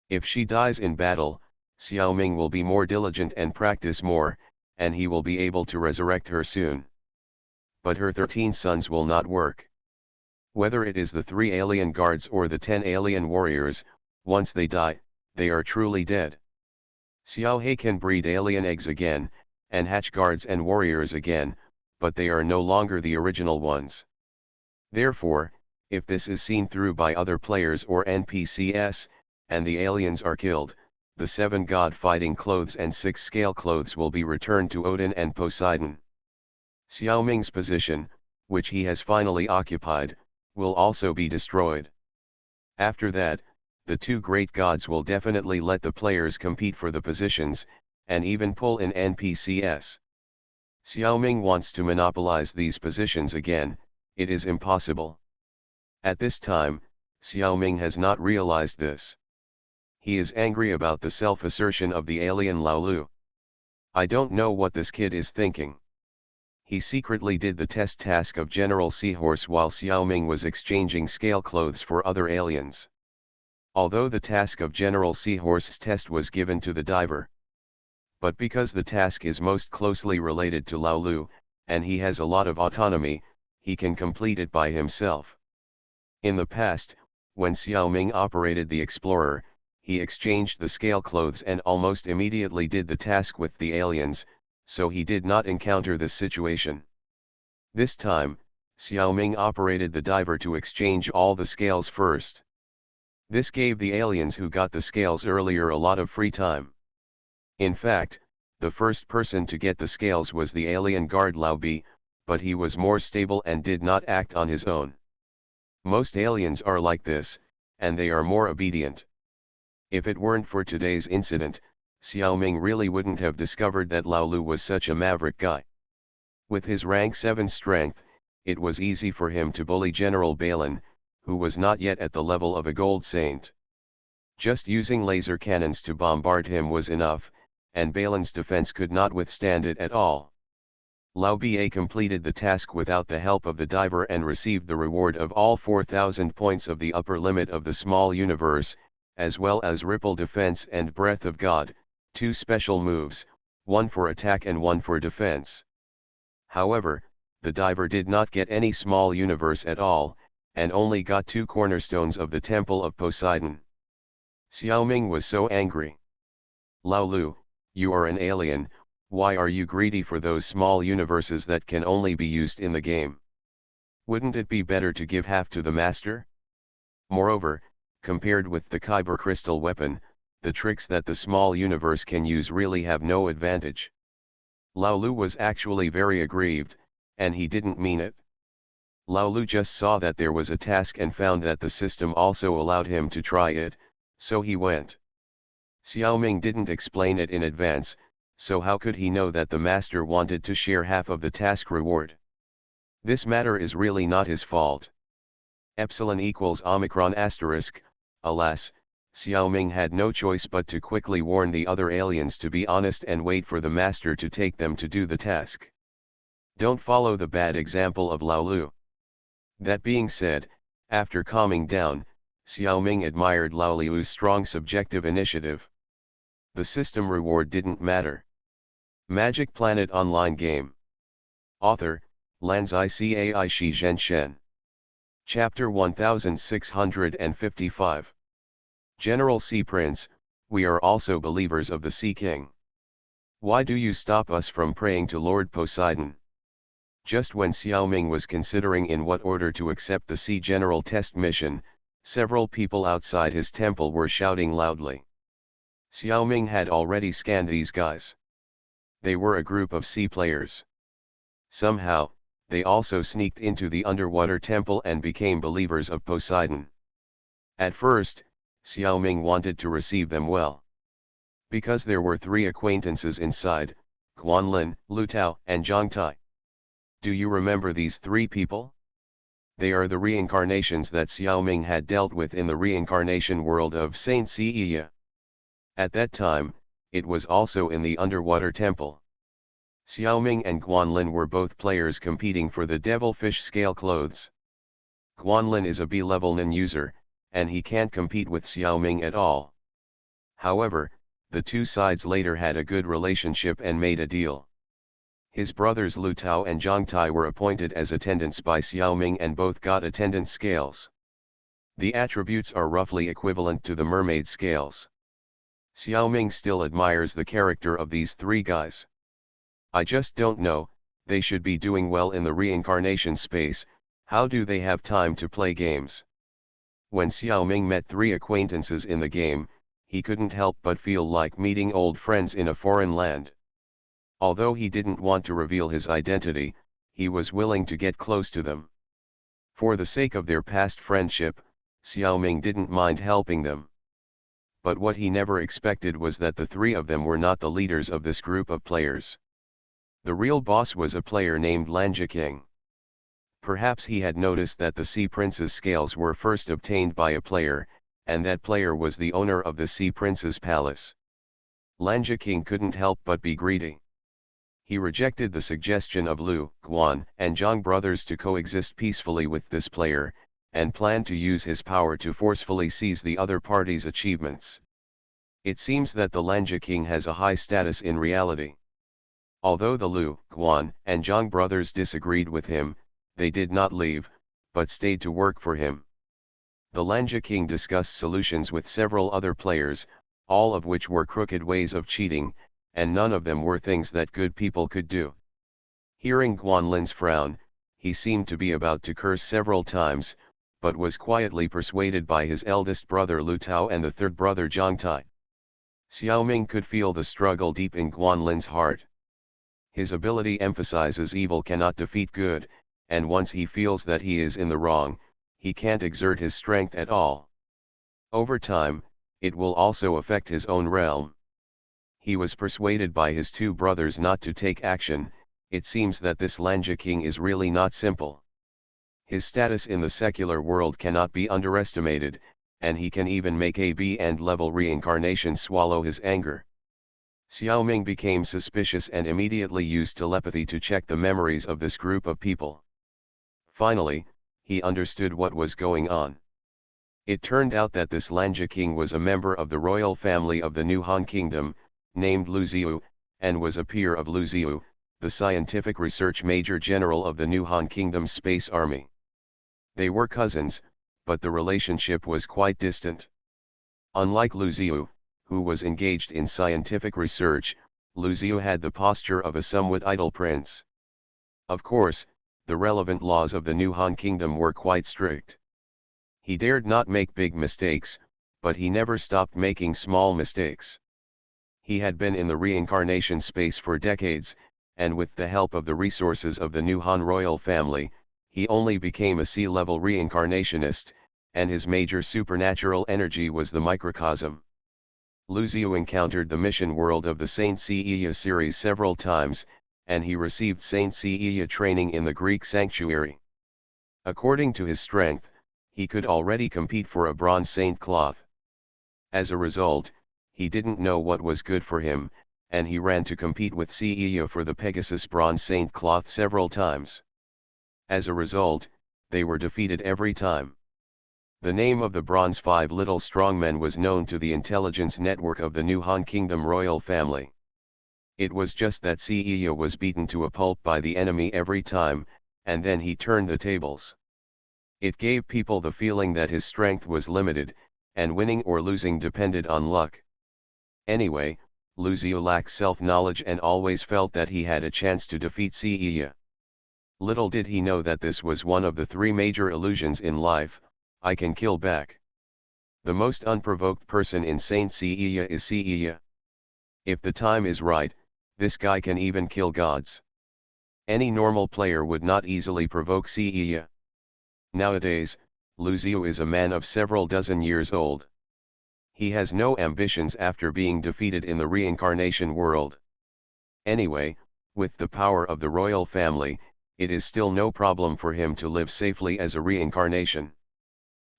If she dies in battle, Xiaoming will be more diligent and practice more, and he will be able to resurrect her soon. But her 13 sons will not work. Whether it is the 3 alien guards or the 10 alien warriors, once they die, they are truly dead. Xiaohe can breed alien eggs again, and hatch guards and warriors again, but they are no longer the original ones. Therefore, if this is seen through by other players or NPCs, and the aliens are killed, the 7 god fighting clothes and 6 scale clothes will be returned to Odin and Poseidon. Xiaoming's position, which he has finally occupied, will also be destroyed. After that, the 2 great gods will definitely let the players compete for the positions, and even pull in NPCs. Xiaoming wants to monopolize these positions again, it is impossible. At this time, Xiaoming has not realized this. He is angry about the self-assertion of the alien Laolu. I don't know what this kid is thinking. He secretly did the test task of General Seahorse while Xiaoming was exchanging scale clothes for other aliens. Although the task of General Seahorse's test was given to the diver. But because the task is most closely related to Laolu, and he has a lot of autonomy, he can complete it by himself. In the past, when Xiaoming operated the Explorer, he exchanged the scale clothes and almost immediately did the task with the aliens, so he did not encounter this situation. This time, Xiaoming operated the diver to exchange all the scales first. This gave the aliens who got the scales earlier a lot of free time. In fact, the first person to get the scales was the alien guard Lao Bi, but he was more stable and did not act on his own. Most aliens are like this, and they are more obedient. If it weren't for today's incident, Xiaoming really wouldn't have discovered that Laolu was such a maverick guy. With his rank 7 strength, it was easy for him to bully General Balin, who was not yet at the level of a gold saint. Just using laser cannons to bombard him was enough, and Balin's defense could not withstand it at all. Lao Ba completed the task without the help of the diver and received the reward of all 4,000 points of the upper limit of the small universe, as well as Ripple Defense and Breath of God, 2 special moves, 1 for attack and 1 for defense. However, the diver did not get any small universe at all, and only got 2 cornerstones of the Temple of Poseidon. Xiaoming was so angry. Laolu, you are an alien, why are you greedy for those small universes that can only be used in the game? Wouldn't it be better to give half to the master? Moreover, compared with the Kyber crystal weapon, the tricks that the small universe can use really have no advantage. Laolu was actually very aggrieved, and he didn't mean it. Laolu just saw that there was a task and found that the system also allowed him to try it, so he went. Xiaoming didn't explain it in advance, so how could he know that the master wanted to share half of the task reward? This matter is really not his fault. Epsilon equals Omicron asterisk, alas, Xiaoming had no choice but to quickly warn the other aliens to be honest and wait for the master to take them to do the task. Don't follow the bad example of Lao Lu. That being said, after calming down, Xiaoming admired Lao Liu's strong subjective initiative. The system reward didn't matter. Magic Planet Online Game. Author, Lanzai Cai Shi Zhen Shen. Chapter 1655. General Sea Prince, we are also believers of the Sea King. Why do you stop us from praying to Lord Poseidon? Just when Xiaoming was considering in what order to accept the Sea General test mission, several people outside his temple were shouting loudly. Xiaoming had already scanned these guys. They were a group of sea players. Somehow, they also sneaked into the underwater temple and became believers of Poseidon. At first, Xiaoming wanted to receive them well. Because there were 3 acquaintances inside, Guanlin, Lu Tao, and Zhang Tai. Do you remember these 3 people? They are the reincarnations that Xiaoming had dealt with in the reincarnation world of Saint Seiya. At that time, it was also in the underwater temple. Xiaoming and Guanlin were both players competing for the devilfish scale clothes. Guanlin is a B-level Nin user, and he can't compete with Xiaoming at all. However, the two sides later had a good relationship and made a deal. His brothers Lu Tao and Zhang Tai were appointed as attendants by Xiaoming and both got attendant scales. The attributes are roughly equivalent to the mermaid scales. Xiaoming still admires the character of these 3 guys. I just don't know, they should be doing well in the reincarnation space, how do they have time to play games? When Xiaoming met 3 acquaintances in the game, he couldn't help but feel like meeting old friends in a foreign land. Although he didn't want to reveal his identity, he was willing to get close to them. For the sake of their past friendship, Xiaoming didn't mind helping them. But what he never expected was that the 3 of them were not the leaders of this group of players. The real boss was a player named Lanjiking. Perhaps he had noticed that the Sea Prince's scales were first obtained by a player, and that player was the owner of the Sea Prince's palace. Lanjiking couldn't help but be greedy. He rejected the suggestion of Lu, Guan, and Zhang brothers to coexist peacefully with this player, and planned to use his power to forcefully seize the other party's achievements. It seems that the Lanjiking has a high status in reality. Although the Lu, Guan, and Zhang brothers disagreed with him, they did not leave, but stayed to work for him. The Lanjiking discussed solutions with several other players, all of which were crooked ways of cheating, and none of them were things that good people could do. Hearing Guanlin's frown, he seemed to be about to curse several times, but was quietly persuaded by his eldest brother Lu Tao and the 3rd brother Zhang Tai. Xiaoming could feel the struggle deep in Guanlin's heart. His ability emphasizes evil cannot defeat good, and once he feels that he is in the wrong, he can't exert his strength at all. Over time, it will also affect his own realm. He was persuaded by his 2 brothers not to take action. It seems that this Lanjiking is really not simple. His status in the secular world cannot be underestimated, and he can even make a B-end level reincarnation swallow his anger. Xiaoming became suspicious and immediately used telepathy to check the memories of this group of people. Finally, he understood what was going on. It turned out that this Lanjiking was a member of the royal family of the New Han Kingdom, named Lu Ziyu, and was a peer of Lu Ziyu, the scientific research major general of the New Han Kingdom's space army. They were cousins, but the relationship was quite distant. Unlike Lu Ziyu, who was engaged in scientific research, Lu Ziyu had the posture of a somewhat idle prince. Of course, the relevant laws of the New Han Kingdom were quite strict. He dared not make big mistakes, but he never stopped making small mistakes. He had been in the reincarnation space for decades, and with the help of the resources of the New Han royal family, he only became a sea-level reincarnationist, and his major supernatural energy was the microcosm. Lu Ziyu encountered the mission world of the Saint Seiya series several times, and he received Saint Seiya training in the Greek sanctuary. According to his strength, he could already compete for a bronze saint cloth. As a result, he didn't know what was good for him, and he ran to compete with Cea for the Pegasus Bronze Saint cloth several times. As a result, they were defeated every time. The name of the Bronze Five Little Strongmen was known to the intelligence network of the New Han Kingdom royal family. It was just that Cea was beaten to a pulp by the enemy every time, and then he turned the tables. It gave people the feeling that his strength was limited, and winning or losing depended on luck. Anyway, Lu Xiu lacked self-knowledge and always felt that he had a chance to defeat Cea. Little did he know that this was one of the three major illusions in life: I can kill back. The most unprovoked person in Saint Cea is Cea. If the time is right, this guy can even kill gods. Any normal player would not easily provoke Cea. Nowadays, Lu Xiu is a man of several dozen years old. He has no ambitions after being defeated in the reincarnation world. Anyway, with the power of the royal family, it is still no problem for him to live safely as a reincarnation.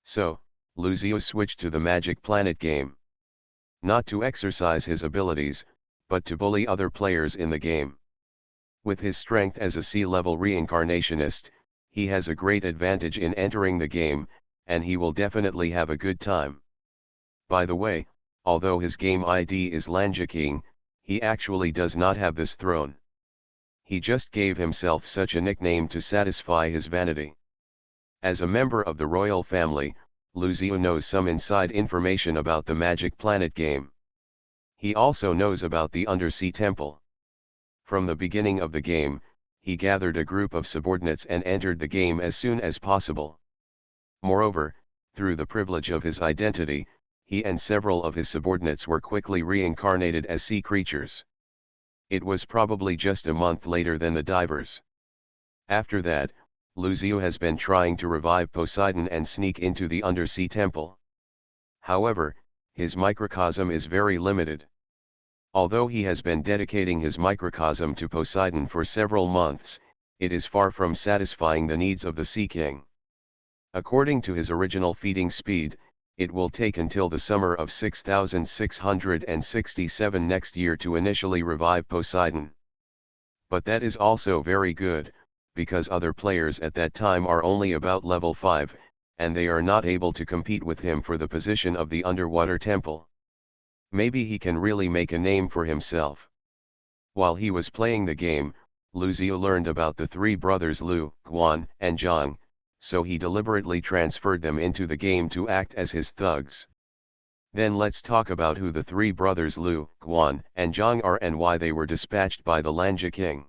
So, Lu Xiu switched to the Magic Planet game. Not to exercise his abilities, but to bully other players in the game. With his strength as a C-level reincarnationist, he has a great advantage in entering the game, and he will definitely have a good time. By the way, although his game ID is Lanjiking, he actually does not have this throne. He just gave himself such a nickname to satisfy his vanity. As a member of the royal family, Lu Xiu knows some inside information about the Magic Planet game. He also knows about the Undersea Temple. From the beginning of the game, he gathered a group of subordinates and entered the game as soon as possible. Moreover, through the privilege of his identity, he and several of his subordinates were quickly reincarnated as sea creatures. It was probably just a month later than the divers. After that, Lu Xiu has been trying to revive Poseidon and sneak into the Undersea Temple. However, his microcosm is very limited. Although he has been dedicating his microcosm to Poseidon for several months, it is far from satisfying the needs of the Sea King. According to his original feeding speed, it will take until the summer of 6667 next year to initially revive Poseidon. But that is also very good, because other players at that time are only about level 5, and they are not able to compete with him for the position of the underwater temple. Maybe he can really make a name for himself. While he was playing the game, Lu Xiu learned about the three brothers Lu, Guan, and Zhang, so he deliberately transferred them into the game to act as his thugs. Then let's talk about who the three brothers Lu, Guan, and Zhang are and why they were dispatched by the Lanja King.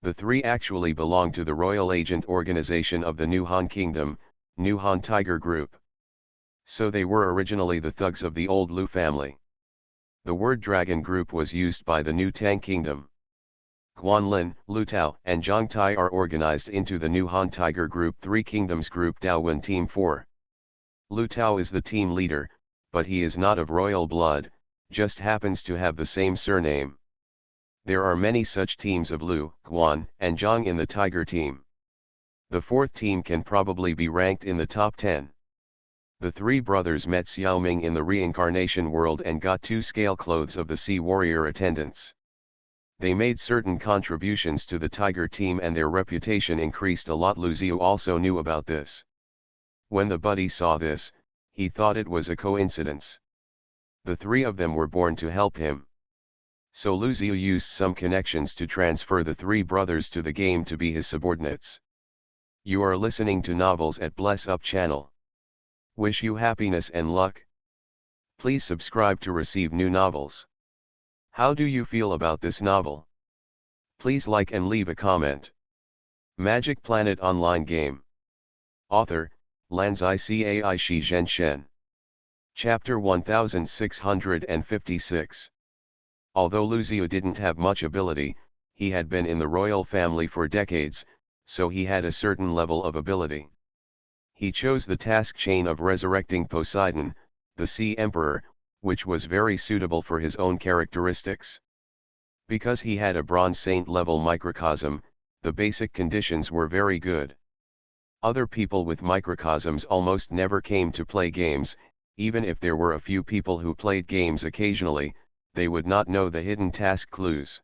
The three actually belong to the royal agent organization of the New Han Kingdom, New Han Tiger Group. So they were originally the thugs of the old Lu family. The word Dragon Group was used by the New Tang Kingdom. Guanlin, Lu Tao, and Zhang Tai are organized into the New Han Tiger Group 3 Kingdoms Group Daowen Team 4. Lu Tao is the team leader, but he is not of royal blood, just happens to have the same surname. There are many such teams of Lu, Guan, and Zhang in the Tiger team. The fourth team can probably be ranked in the top 10. The three brothers met Xiaoming in the reincarnation world and got 2 scale clothes of the Sea Warrior attendants. They made certain contributions to the Tiger team and their reputation increased a lot. Lu Xiu also knew about this. When the buddy saw this, he thought it was a coincidence. The three of them were born to help him. So Lu Xiu used some connections to transfer the three brothers to the game to be his subordinates. You are listening to Novels at Bless Up channel. Wish you happiness and luck. Please subscribe to receive new novels. How do you feel about this novel? Please like and leave a comment. Magic Planet Online Game. Author, Lanzai Cai Shi Zhen Shen. Chapter 1656. Although Lu Xiu didn't have much ability, he had been in the royal family for decades, so he had a certain level of ability. He chose the task chain of resurrecting Poseidon, the Sea Emperor, which was very suitable for his own characteristics. Because he had a Bronze Saint level microcosm, the basic conditions were very good. Other people with microcosms almost never came to play games, even if there were a few people who played games occasionally, they would not know the hidden task clues.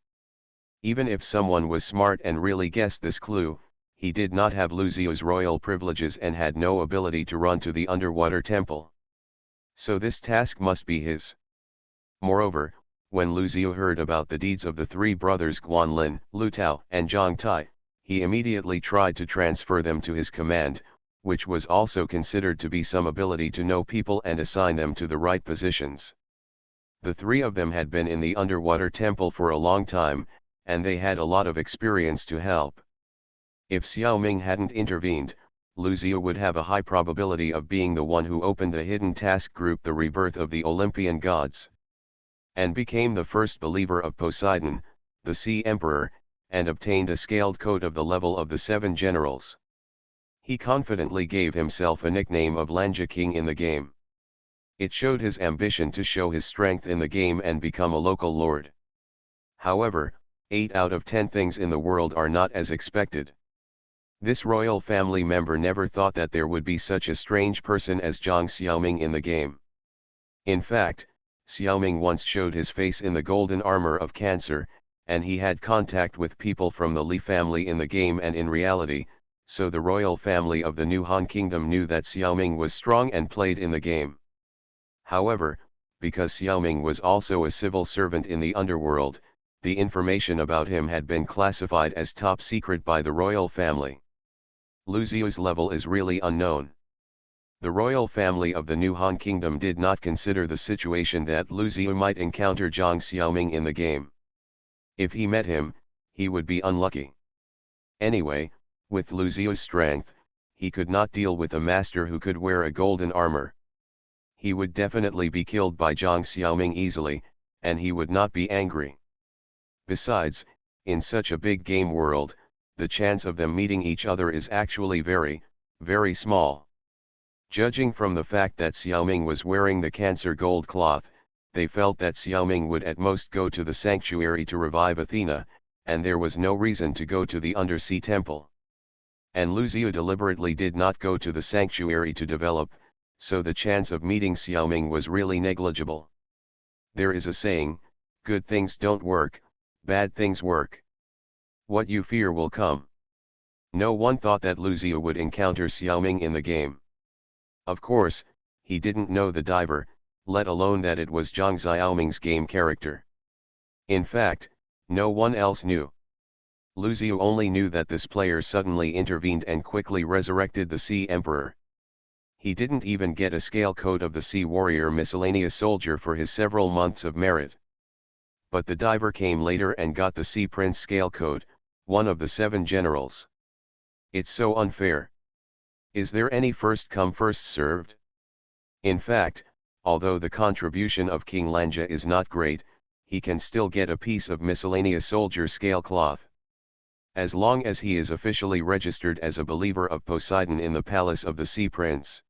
Even if someone was smart and really guessed this clue, he did not have Lu Xiu's royal privileges and had no ability to run to the underwater temple. So this task must be his. Moreover, when Lu Xiu heard about the deeds of the three brothers Guanlin, Lu Tao, and Zhang Tai, he immediately tried to transfer them to his command, which was also considered to be some ability to know people and assign them to the right positions. The three of them had been in the underwater temple for a long time, and they had a lot of experience to help. If Xiao Ming hadn't intervened, Lu Xiu would have a high probability of being the one who opened the hidden task group, the rebirth of the Olympian gods, and became the first believer of Poseidon, the Sea Emperor, and obtained a scaled coat of the level of the 7 generals. He confidently gave himself a nickname of Lanja King in the game. It showed his ambition to show his strength in the game and become a local lord. However, 8 out of 10 things in the world are not as expected. This royal family member never thought that there would be such a strange person as Zhang Xiaoming in the game. In fact, Xiaoming once showed his face in the golden armor of Cancer, and he had contact with people from the Li family in the game and in reality, so the royal family of the New Han Kingdom knew that Xiaoming was strong and played in the game. However, because Xiaoming was also a civil servant in the underworld, the information about him had been classified as top secret by the royal family. Lu Xiu's level is really unknown. The royal family of the New Han Kingdom did not consider the situation that Lu Xiu might encounter Zhang Xiaoming in the game. If he met him, he would be unlucky. Anyway, with Lu Xiu's strength, he could not deal with a master who could wear a golden armor. He would definitely be killed by Zhang Xiaoming easily, and he would not be angry. Besides, in such a big game world, the chance of them meeting each other is actually very, very small. Judging from the fact that Xiaoming was wearing the Cancer gold cloth, they felt that Xiaoming would at most go to the sanctuary to revive Athena, and there was no reason to go to the undersea temple. And Lu Xiu deliberately did not go to the sanctuary to develop, so the chance of meeting Xiaoming was really negligible. There is a saying, good things don't work, bad things work. What you fear will come. No one thought that Lu Xiu would encounter Xiaoming in the game. Of course, he didn't know the diver, let alone that it was Zhang Xiaoming's game character. In fact, no one else knew. Lu Xiu only knew that this player suddenly intervened and quickly resurrected the Sea Emperor. He didn't even get a scale code of the Sea Warrior miscellaneous soldier for his several months of merit. But the diver came later and got the Sea Prince scale code, one of the 7 generals. It's so unfair. Is there any first come first served? In fact, although the contribution of King Lanja is not great, he can still get a piece of miscellaneous soldier scale cloth. As long as he is officially registered as a believer of Poseidon in the palace of the Sea Prince.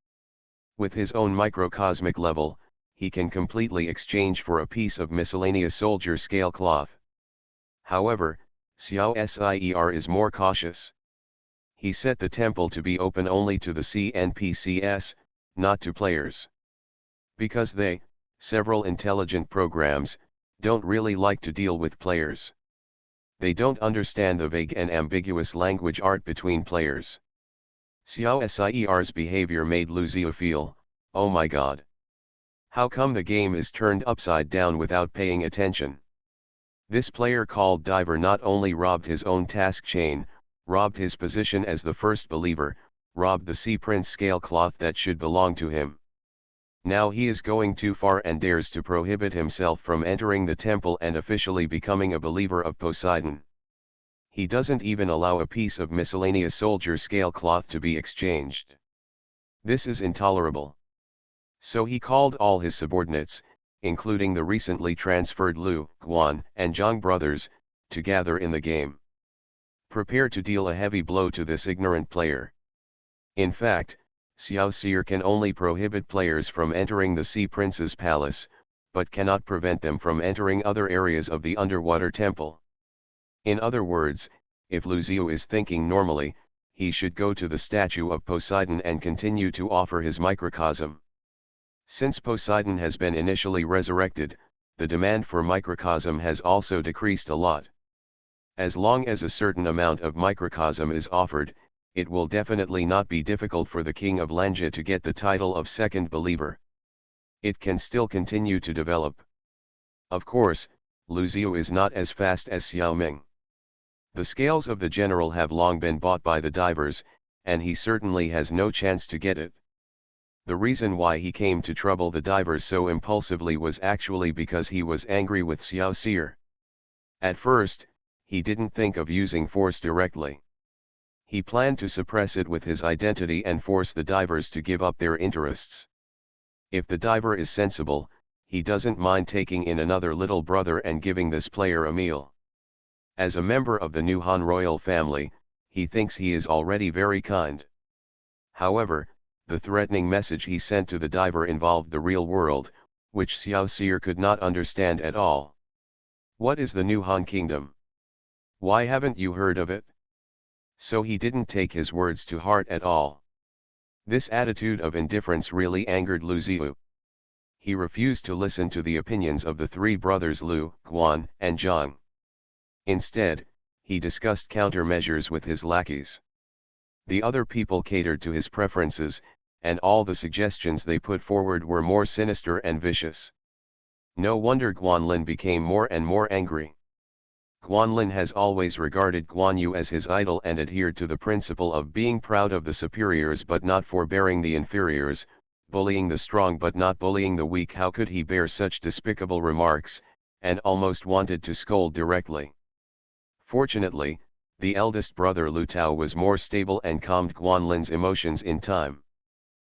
With his own microcosmic level, he can completely exchange for a piece of miscellaneous soldier scale cloth. However, Xiao Sier is more cautious. He set the temple to be open only to the CNPCs, not to players. Because they, several intelligent programs, don't really like to deal with players. They don't understand the vague and ambiguous language art between players. Xiao Sier's behavior made Lu Xiu feel, oh my god. How come the game is turned upside down without paying attention? This player called Diver not only robbed his own task chain, robbed his position as the first believer, robbed the Sea Prince scale cloth that should belong to him. Now he is going too far and dares to prohibit himself from entering the temple and officially becoming a believer of Poseidon. He doesn't even allow a piece of miscellaneous soldier scale cloth to be exchanged. This is intolerable. So he called all his subordinates, including the recently transferred Lu, Guan, and Zhang brothers, to gather in the game. Prepare to deal a heavy blow to this ignorant player. In fact, Xiao Seer can only prohibit players from entering the Sea Prince's palace, but cannot prevent them from entering other areas of the underwater temple. In other words, if Lu Xiu is thinking normally, he should go to the statue of Poseidon and continue to offer his microcosm. Since Poseidon has been initially resurrected, the demand for microcosm has also decreased a lot. As long as a certain amount of microcosm is offered, it will definitely not be difficult for the king of Lanja to get the title of second believer. It can still continue to develop. Of course, Lu Xiu is not as fast as Xiao Ming. The scales of the general have long been bought by the divers, and he certainly has no chance to get it. The reason why he came to trouble the divers so impulsively was actually because he was angry with Xiao Seer. At first, he didn't think of using force directly. He planned to suppress it with his identity and force the divers to give up their interests. If the diver is sensible, he doesn't mind taking in another little brother and giving this player a meal. As a member of the new Han royal family, he thinks he is already very kind. However, the threatening message he sent to the diver involved the real world, which Xiao Seer could not understand at all. What is the new Han kingdom? Why haven't you heard of it? So he didn't take his words to heart at all. This attitude of indifference really angered Lu Xiu. He refused to listen to the opinions of the three brothers Lu, Guan, and Zhang. Instead, he discussed countermeasures with his lackeys. The other people catered to his preferences, and all the suggestions they put forward were more sinister and vicious. No wonder Guanlin became more and more angry. Guanlin has always regarded Guan Yu as his idol and adhered to the principle of being proud of the superiors but not forbearing the inferiors, bullying the strong but not bullying the weak. How could he bear such despicable remarks, and almost wanted to scold directly. Fortunately, the eldest brother Lu Tao was more stable and calmed Guanlin's emotions in time.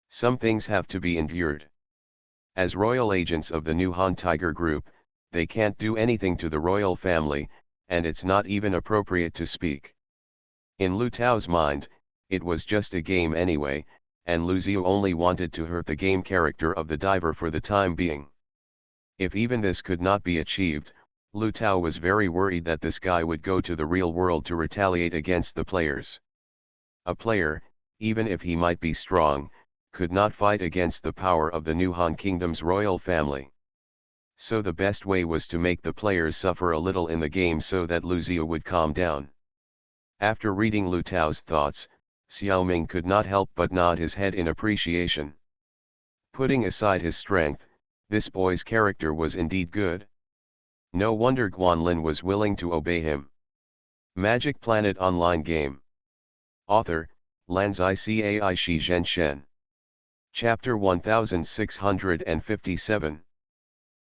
Some things have to be endured. As royal agents of the new Han Tiger Group, they can't do anything to the royal family, and it's not even appropriate to speak. In Lu Tao's mind, it was just a game anyway, and Lu Xiu only wanted to hurt the game character of the diver for the time being. If even this could not be achieved, Lu Tao was very worried that this guy would go to the real world to retaliate against the players. A player, even if he might be strong, could not fight against the power of the new Han Kingdom's royal family. So the best way was to make the players suffer a little in the game so that Lu Xiu would calm down. After reading Lu Tao's thoughts, Xiao Ming could not help but nod his head in appreciation. Putting aside his strength, this boy's character was indeed good. No wonder Guanlin was willing to obey him. Magic Planet Online Game. Author, Lanzai Cai Shi Zhen Shen. Chapter 1657.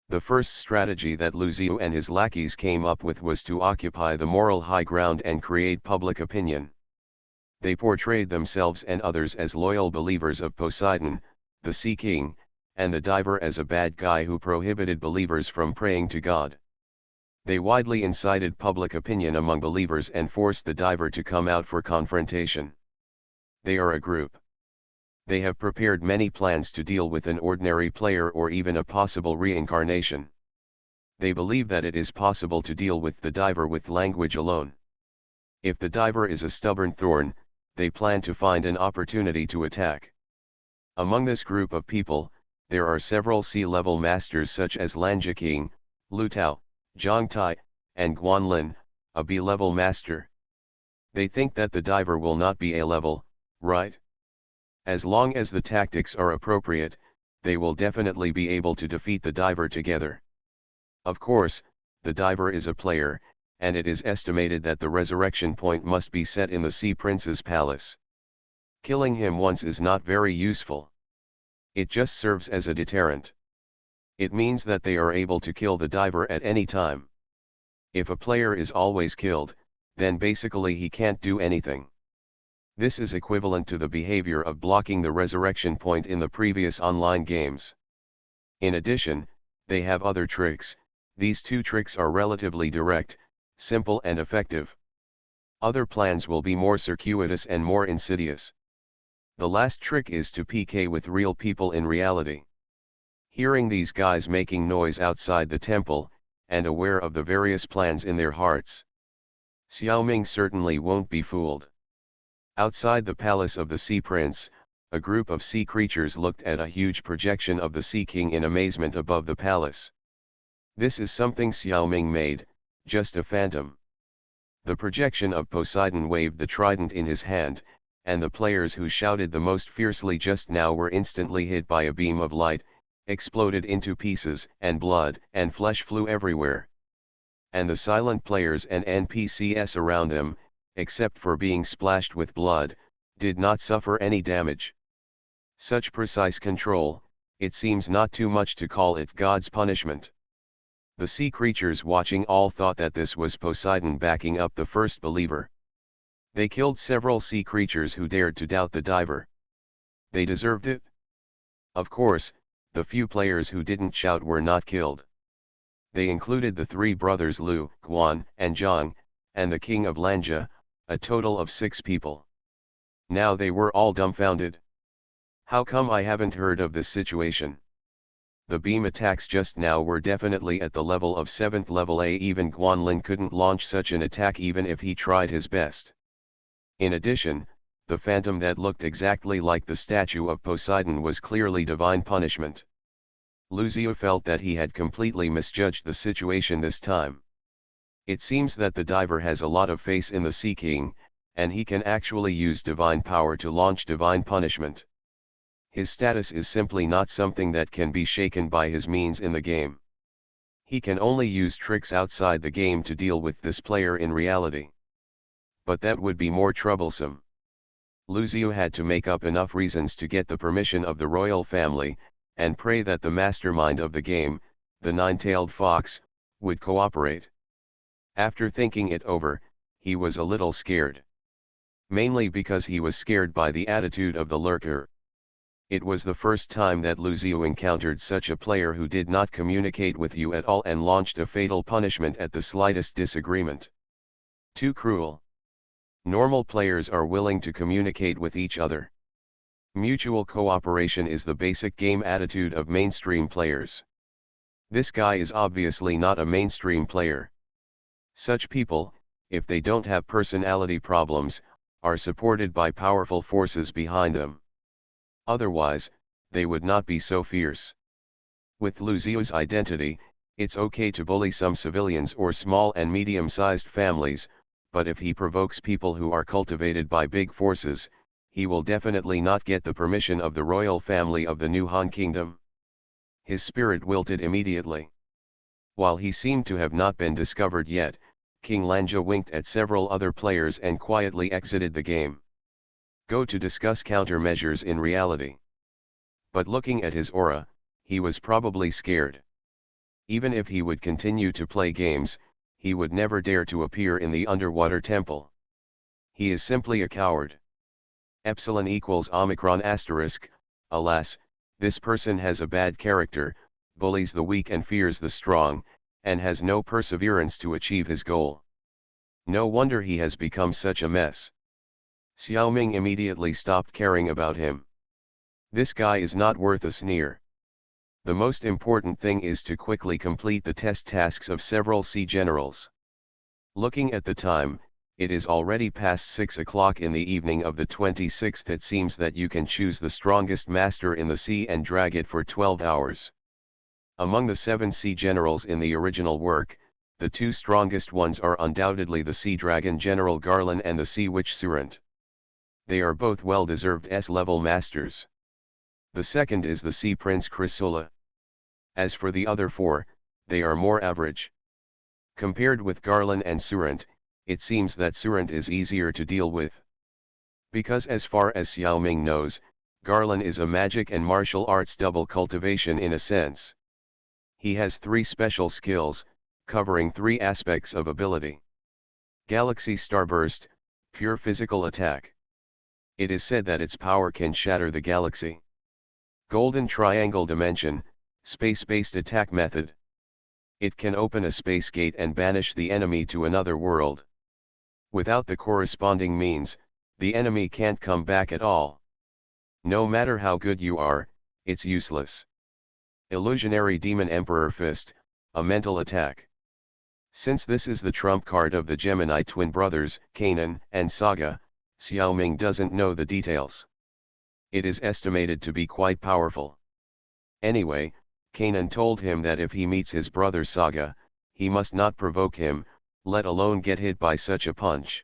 The first strategy that Lu Xiu and his lackeys came up with was to occupy the moral high ground and create public opinion. They portrayed themselves and others as loyal believers of Poseidon, the Sea King, and the diver as a bad guy who prohibited believers from praying to God. They widely incited public opinion among believers and forced the diver to come out for confrontation. They are a group. They have prepared many plans to deal with an ordinary player or even a possible reincarnation. They believe that it is possible to deal with the diver with language alone. If the diver is a stubborn thorn, they plan to find an opportunity to attack. Among this group of people, there are several sea-level masters such as Lanja King, Lu Tao, Zhang Tai, and Guanlin, a B-level master. They think that the diver will not be A-level, right? As long as the tactics are appropriate, they will definitely be able to defeat the diver together. Of course, the diver is a player, and it is estimated that the resurrection point must be set in the Sea Prince's palace. Killing him once is not very useful. It just serves as a deterrent. It means that they are able to kill the diver at any time. If a player is always killed, then basically he can't do anything. This is equivalent to the behavior of blocking the resurrection point in the previous online games. In addition, they have other tricks. These two tricks are relatively direct, simple and effective. Other plans will be more circuitous and more insidious. The last trick is to PK with real people in reality. Hearing these guys making noise outside the temple, and aware of the various plans in their hearts, Xiao Ming certainly won't be fooled. Outside the palace of the Sea Prince, a group of sea creatures looked at a huge projection of the Sea King in amazement above the palace. This is something Xiaoming made, just a phantom. The projection of Poseidon waved the trident in his hand, and the players who shouted the most fiercely just now were instantly hit by a beam of light, exploded into pieces, and blood and flesh flew everywhere. And the silent players and NPCs around them, except for being splashed with blood, did not suffer any damage. Such precise control, it seems not too much to call it God's punishment. The sea creatures watching all thought that this was Poseidon backing up the first believer. They killed several sea creatures who dared to doubt the diver. They deserved it. Of course, the few players who didn't shout were not killed. They included the three brothers Lu, Guan, and Zhang, and the king of Lanja, a total of 6 people. Now they were all dumbfounded. How come I haven't heard of this situation? The beam attacks just now were definitely at the level of 7th level A. Even Guanlin couldn't launch such an attack even if he tried his best. In addition, the phantom that looked exactly like the statue of Poseidon was clearly divine punishment. Lucio felt that he had completely misjudged the situation this time. It seems that the diver has a lot of faith in the Sea King, and he can actually use divine power to launch divine punishment. His status is simply not something that can be shaken by his means in the game. He can only use tricks outside the game to deal with this player in reality. But that would be more troublesome. Lucio had to make up enough reasons to get the permission of the royal family, and pray that the mastermind of the game, the nine-tailed fox, would cooperate. After thinking it over, he was a little scared. Mainly because he was scared by the attitude of the lurker. It was the first time that Lucio encountered such a player who did not communicate with you at all and launched a fatal punishment at the slightest disagreement. Too cruel. Normal players are willing to communicate with each other. Mutual cooperation is the basic game attitude of mainstream players. This guy is obviously not a mainstream player. Such people, if they don't have personality problems, are supported by powerful forces behind them. Otherwise, they would not be so fierce. With Lucio's identity, it's okay to bully some civilians or small and medium-sized families, but if he provokes people who are cultivated by big forces, he will definitely not get the permission of the royal family of the New Han Kingdom. His spirit wilted immediately. While he seemed to have not been discovered yet, King Lanja winked at several other players and quietly exited the game. Go to discuss countermeasures in reality. But looking at his aura, he was probably scared. Even if he would continue to play games, he would never dare to appear in the underwater temple. He is simply a coward. Epsilon equals Omicron asterisk, alas, this person has a bad character, bullies the weak and fears the strong, and has no perseverance to achieve his goal. No wonder he has become such a mess. Xiaoming immediately stopped caring about him. This guy is not worth a sneer. The most important thing is to quickly complete the test tasks of several sea generals. Looking at the time, it is already past 6 o'clock in the evening of the 26th. It seems that you can choose the strongest master in the sea and drag it for 12 hours. Among the 7 sea generals in the original work, the 2 strongest ones are undoubtedly the Sea Dragon General Garland and the Sea Witch Surant. They are both well-deserved S-level masters. The second is the Sea Prince Chrysula. As for the other 4, they are more average. Compared with Garland and Surant, it seems that Surant is easier to deal with. Because as far as Xiaoming knows, Garland is a magic and martial arts double cultivation in a sense. He has 3 special skills, covering 3 aspects of ability. Galaxy Starburst, pure physical attack. It is said that its power can shatter the galaxy. Golden Triangle Dimension, space-based attack method. It can open a space gate and banish the enemy to another world. Without the corresponding means, the enemy can't come back at all. No matter how good you are, it's useless. Illusionary Demon Emperor Fist, a mental attack. Since this is the trump card of the Gemini twin brothers, Kanan and Saga, Xiaoming doesn't know the details. It is estimated to be quite powerful. Anyway, Kanan told him that if he meets his brother Saga, he must not provoke him, let alone get hit by such a punch.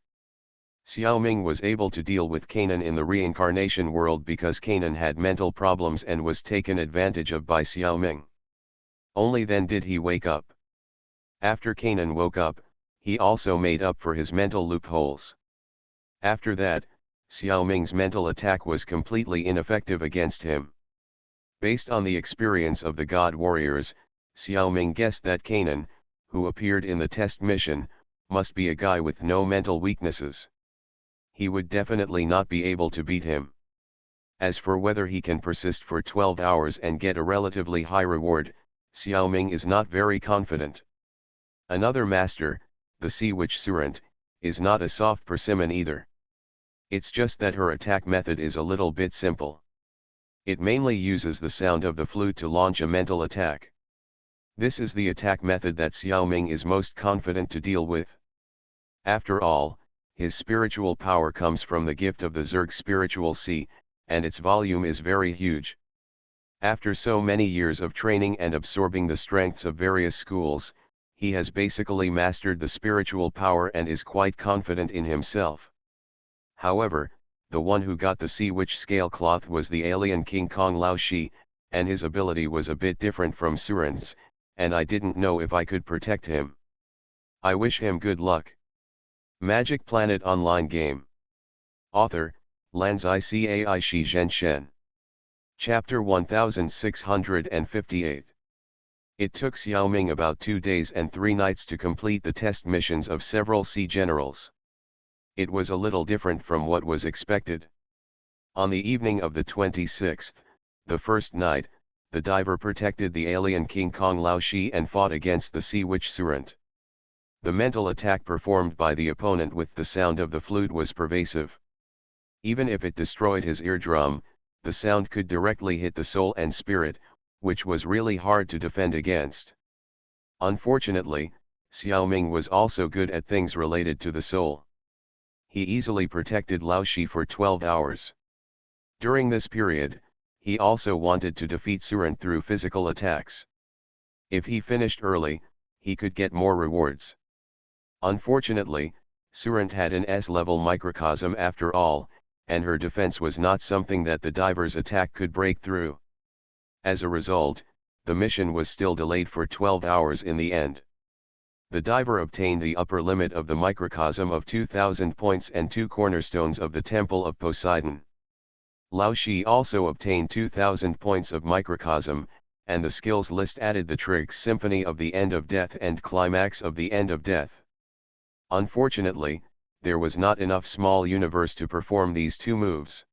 Xiaoming was able to deal with Kanan in the reincarnation world because Kanan had mental problems and was taken advantage of by Xiaoming. Only then did he wake up. After Kanan woke up, he also made up for his mental loopholes. After that, Xiaoming's mental attack was completely ineffective against him. Based on the experience of the God Warriors, Xiaoming guessed that Kanan, who appeared in the test mission, must be a guy with no mental weaknesses. He would definitely not be able to beat him. As for whether he can persist for 12 hours and get a relatively high reward, Xiaoming is not very confident. Another master, the Sea Witch Surant, is not a soft persimmon either. It's just that her attack method is a little bit simple. It mainly uses the sound of the flute to launch a mental attack. This is the attack method that Xiaoming is most confident to deal with. After all, his spiritual power comes from the gift of the Zerg spiritual sea, and its volume is very huge. After so many years of training and absorbing the strengths of various schools, he has basically mastered the spiritual power and is quite confident in himself. However, the one who got the Sea Witch scale cloth was the alien King Kong Lao Shi, and his ability was a bit different from Surant's, and I didn't know if I could protect him. I wish him good luck. Magic Planet Online Game. Author, Lanzai Cai Shi Zhenshen. Chapter 1658. It took Xiaoming about 2 days and 3 nights to complete the test missions of several sea generals. It was a little different from what was expected. On the evening of the 26th, the first night, the diver protected the alien King Kong Lao Shi and fought against the Sea Witch Surant. The mental attack performed by the opponent with the sound of the flute was pervasive. Even if it destroyed his eardrum, the sound could directly hit the soul and spirit, which was really hard to defend against. Unfortunately, Xiaoming was also good at things related to the soul. He easily protected Lao Shi for 12 hours. During this period, he also wanted to defeat Surant through physical attacks. If he finished early, he could get more rewards. Unfortunately, Surant had an S-level microcosm after all, and her defense was not something that the diver's attack could break through. As a result, the mission was still delayed for 12 hours in the end. The diver obtained the upper limit of the microcosm of 2,000 points and 2 cornerstones of the Temple of Poseidon. Lao Shi also obtained 2,000 points of microcosm, and the skills list added the tricks Symphony of the End of Death and Climax of the End of Death. Unfortunately, there was not enough small universe to perform these 2 moves.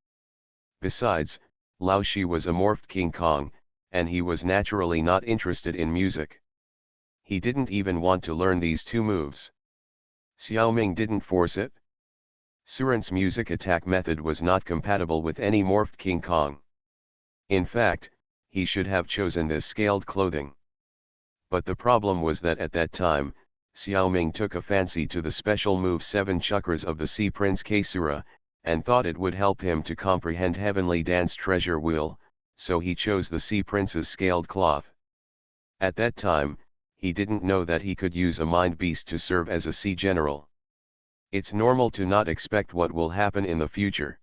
Besides, Lao Shi was a morphed King Kong, and he was naturally not interested in music. He didn't even want to learn these 2 moves. Xiaoming didn't force it. Surant's music attack method was not compatible with any morphed King Kong. In fact, he should have chosen this scaled clothing. But the problem was that at that time, Xiaoming took a fancy to the special move 7 chakras of the Sea Prince Kesura, and thought it would help him to comprehend Heavenly Dance Treasure Wheel, so he chose the Sea Prince's scaled cloth. At that time, he didn't know that he could use a mind beast to serve as a sea general. It's normal to not expect what will happen in the future.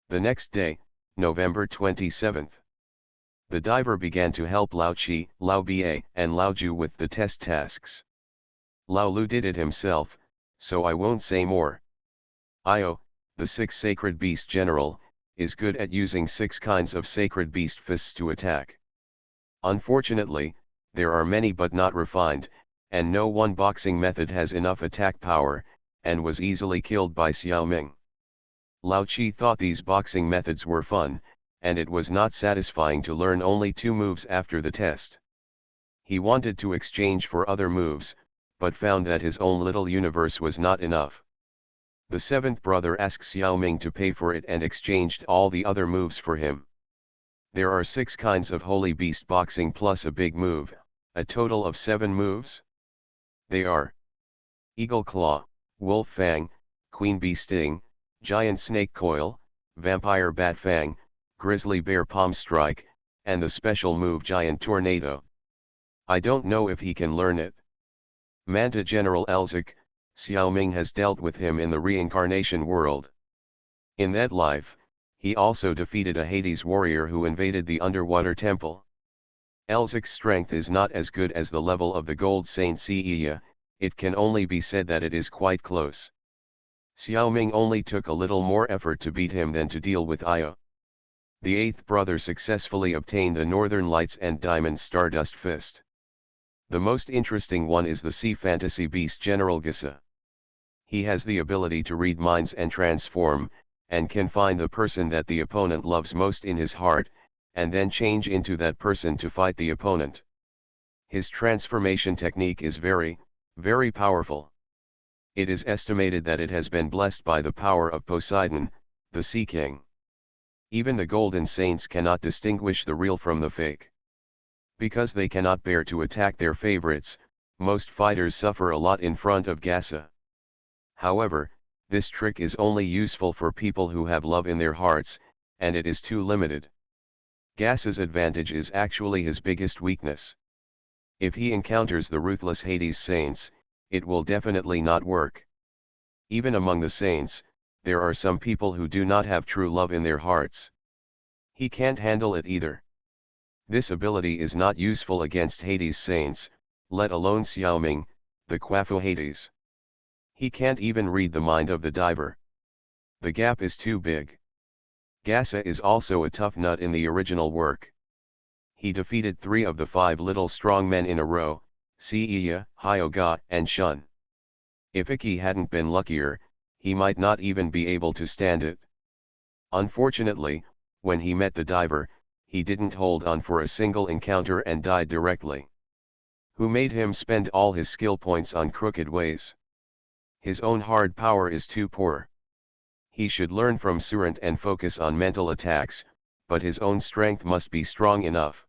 The next day, November 27th. The diver began to help Lao Chi, Lao Ba, and Lao Ju with the test tasks. Lao Lu did it himself, so I won't say more. Io, the 6th Sacred Beast General, is good at using 6 kinds of Sacred Beast fists to attack. Unfortunately, there are many but not refined, and no one boxing method has enough attack power, and was easily killed by Xiaoming. Lao Chi thought these boxing methods were fun, and it was not satisfying to learn only 2 moves after the test. He wanted to exchange for other moves, but found that his own little universe was not enough. The 7th brother asked Xiaoming to pay for it and exchanged all the other moves for him. There are 6 kinds of Holy Beast boxing plus a big move, a total of 7 moves. They are Eagle Claw, Wolf Fang, Queen Bee Sting, Giant Snake Coil, Vampire Bat Fang, Grizzly Bear Palm Strike, and the special move Giant Tornado. I don't know if he can learn it. Manta General Elzik, Xiaoming has dealt with him in the reincarnation world. In that life, he also defeated a Hades warrior who invaded the underwater temple. Elzik's strength is not as good as the level of the Gold Saint Seiya, it can only be said that it is quite close. Xiaoming only took a little more effort to beat him than to deal with Io. The eighth brother successfully obtained the Northern Lights and Diamond Stardust Fist. The most interesting one is the sea fantasy beast General Gisa. He has the ability to read minds and transform, and can find the person that the opponent loves most in his heart, and then change into that person to fight the opponent. His transformation technique is very, very powerful. It is estimated that it has been blessed by the power of Poseidon, the Sea King. Even the Golden Saints cannot distinguish the real from the fake. Because they cannot bear to attack their favorites, most fighters suffer a lot in front of Gasa. However, this trick is only useful for people who have love in their hearts, and it is too limited. Gasa's advantage is actually his biggest weakness. If he encounters the ruthless Hades Saints, it will definitely not work. Even among the Saints, there are some people who do not have true love in their hearts. He can't handle it either. This ability is not useful against Hades Saints, let alone Xiaoming, the Quafu Hades. He can't even read the mind of the diver. The gap is too big. Gasa is also a tough nut in the original work. He defeated 3 of the 5 little strong men in a row, Seiya, Hyoga, and Shun. If Ikki hadn't been luckier, he might not even be able to stand it. Unfortunately, when he met the diver, he didn't hold on for a single encounter and died directly. Who made him spend all his skill points on crooked ways? His own hard power is too poor. He should learn from Surant and focus on mental attacks, but his own strength must be strong enough.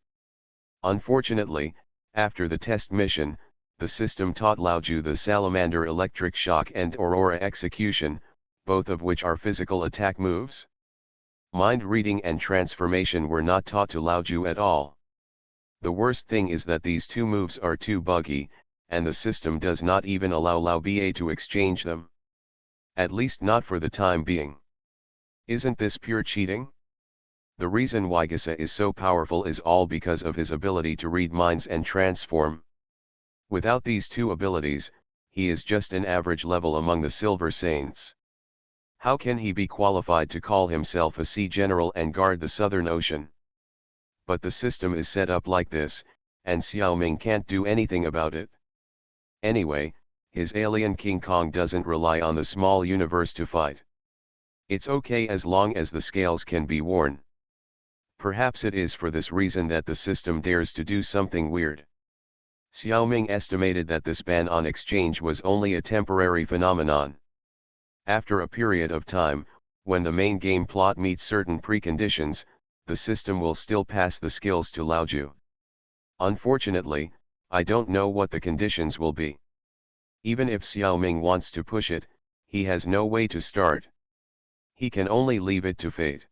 Unfortunately, after the test mission, the system taught Laoju the Salamander Electric Shock and Aurora Execution, both of which are physical attack moves. Mind reading and transformation were not taught to Laoju at all. The worst thing is that these 2 moves are too buggy, and the system does not even allow Lao Ba to exchange them. At least not for the time being. Isn't this pure cheating? The reason why Gasa is so powerful is all because of his ability to read minds and transform. Without these 2 abilities, he is just an average level among the Silver Saints. How can he be qualified to call himself a sea general and guard the Southern Ocean? But the system is set up like this, and Xiaoming can't do anything about it. Anyway, his alien King Kong doesn't rely on the small universe to fight. It's okay as long as the scales can be worn. Perhaps it is for this reason that the system dares to do something weird. Xiaoming estimated that this ban on exchange was only a temporary phenomenon. After a period of time, when the main game plot meets certain preconditions, the system will still pass the skills to Laoju. Unfortunately, I don't know what the conditions will be. Even if Xiaoming wants to push it, he has no way to start. He can only leave it to fate.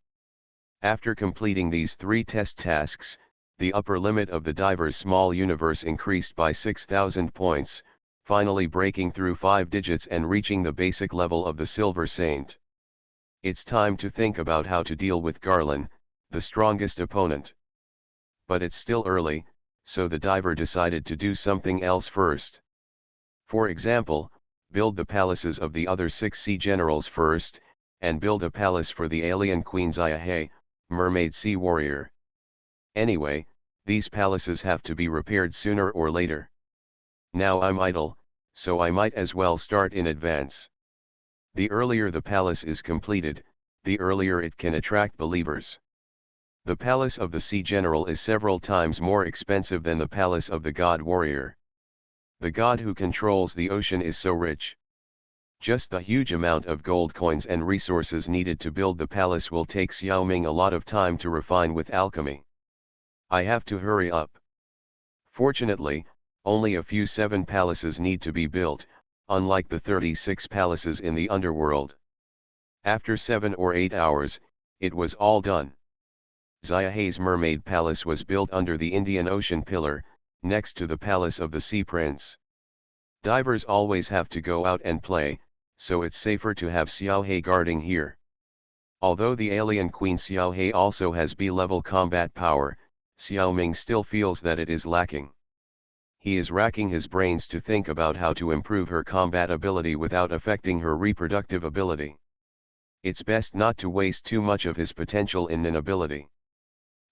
After completing these 3 test tasks, the upper limit of the diver's small universe increased by 6,000 points, finally breaking through 5 digits and reaching the basic level of the Silver Saint. It's time to think about how to deal with Garland, the strongest opponent. But it's still early, so the diver decided to do something else first. For example, build the palaces of the other 6 sea generals first, and build a palace for the alien Queen Xiahe, mermaid sea warrior. Anyway, these palaces have to be repaired sooner or later. Now I'm idle, so I might as well start in advance. The earlier the palace is completed, the earlier it can attract believers. The palace of the sea general is several times more expensive than the palace of the god warrior. The god who controls the ocean is so rich. Just the huge amount of gold coins and resources needed to build the palace will take Xiaoming a lot of time to refine with alchemy. I have to hurry up. Fortunately, only a few 7 palaces need to be built, unlike the 36 palaces in the underworld. After 7 or 8 hours, it was all done. Xia Hei's mermaid palace was built under the Indian Ocean pillar, next to the palace of the Sea Prince. Divers always have to go out and play, so it's safer to have Xiao Hei guarding here. Although the alien queen Xiao Hei also has B-level combat power, Xiao Ming still feels that it is lacking. He is racking his brains to think about how to improve her combat ability without affecting her reproductive ability. It's best not to waste too much of his potential in an ability.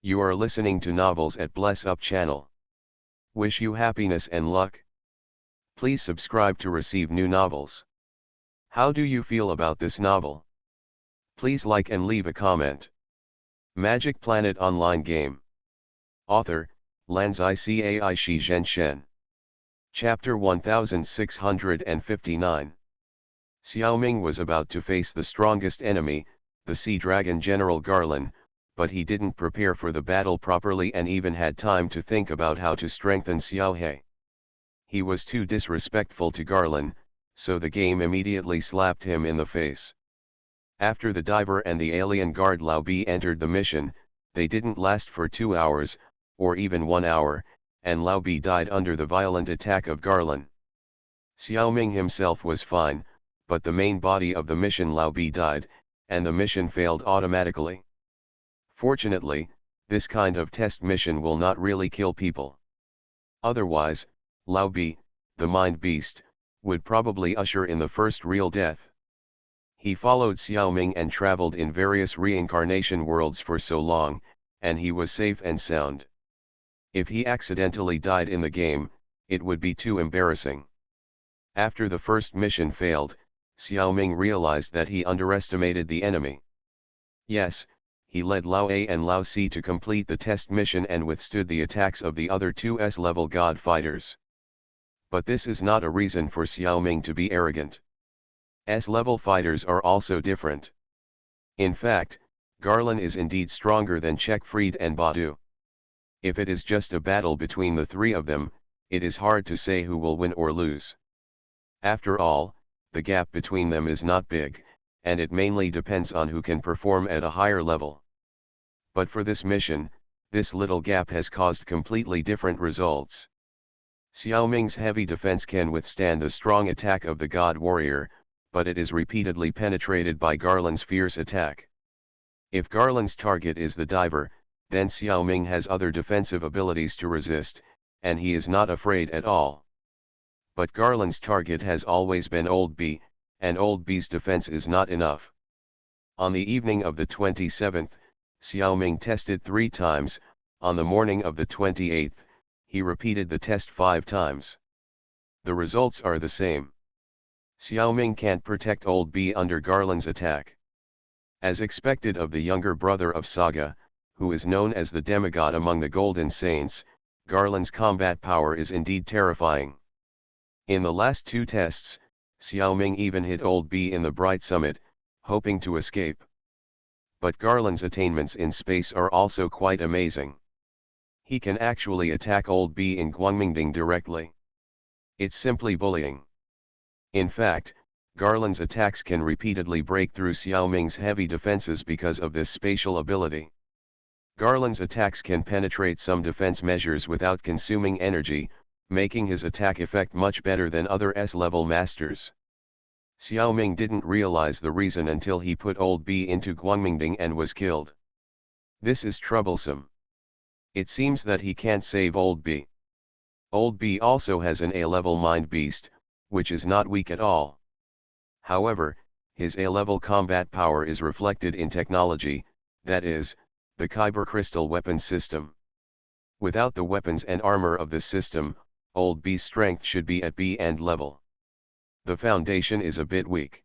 You are listening to Novels at Bless Up channel. Wish you happiness and luck. Please subscribe to receive new novels. How do you feel about this novel? Please like and leave a comment. Magic Planet Online Game. Author, Lanzai Cai Shi Zhen Shen. Chapter 1659. Xiao Ming was about to face the strongest enemy, the Sea Dragon General Garland, but he didn't prepare for the battle properly and even had time to think about how to strengthen Xiao Hei. He was too disrespectful to Garland, so the game immediately slapped him in the face. After the diver and the alien guard Lao Bi entered the mission, they didn't last for 2 hours, or even 1 hour, and Lao Bi died under the violent attack of Garland. Xiao Ming himself was fine, but the main body of the mission Lao Bi died, and the mission failed automatically. Fortunately, this kind of test mission will not really kill people. Otherwise, Lao Bi, the mind beast, would probably usher in the first real death. He followed Xiao Ming and traveled in various reincarnation worlds for so long, and he was safe and sound. If he accidentally died in the game, it would be too embarrassing. After the first mission failed, Xiao Ming realized that he underestimated the enemy. Yes, he led Lao A and Lao C to complete the test mission and withstood the attacks of the other two S-level god fighters. But this is not a reason for Xiao Ming to be arrogant. S-level fighters are also different. In fact, Garland is indeed stronger than Checkfried and Badu. If it is just a battle between the three of them, it is hard to say who will win or lose. After all, the gap between them is not big, and it mainly depends on who can perform at a higher level. But for this mission, this little gap has caused completely different results. Xiao Ming's heavy defense can withstand the strong attack of the God Warrior, but it is repeatedly penetrated by Garland's fierce attack. If Garland's target is the diver, then Xiao Ming has other defensive abilities to resist, and he is not afraid at all. But Garland's target has always been Old B, and Old B's defense is not enough. On the evening of the 27th, Xiao Ming tested 3 times, on the morning of the 28th, he repeated the test 5 times. The results are the same. Xiao Ming can't protect Old B under Garland's attack. As expected of the younger brother of Saga, who is known as the demigod among the Golden Saints, Garland's combat power is indeed terrifying. In the last 2 tests, Xiao Ming even hit Old B in the Bright Summit, hoping to escape. But Garland's attainments in space are also quite amazing. He can actually attack Old B in Guangmingding directly. It's simply bullying. In fact, Garland's attacks can repeatedly break through Xiao Ming's heavy defenses because of this spatial ability. Garland's attacks can penetrate some defense measures without consuming energy, making his attack effect much better than other S-level masters. Xiao Ming didn't realize the reason until he put Old B into Guangmingding and was killed. This is troublesome. It seems that he can't save Old B. Old B also has an A-level mind beast, which is not weak at all. However, his A-level combat power is reflected in technology, that is, the Kyber Crystal weapon system. Without the weapons and armor of this system, Old B's strength should be at B and level. The foundation is a bit weak.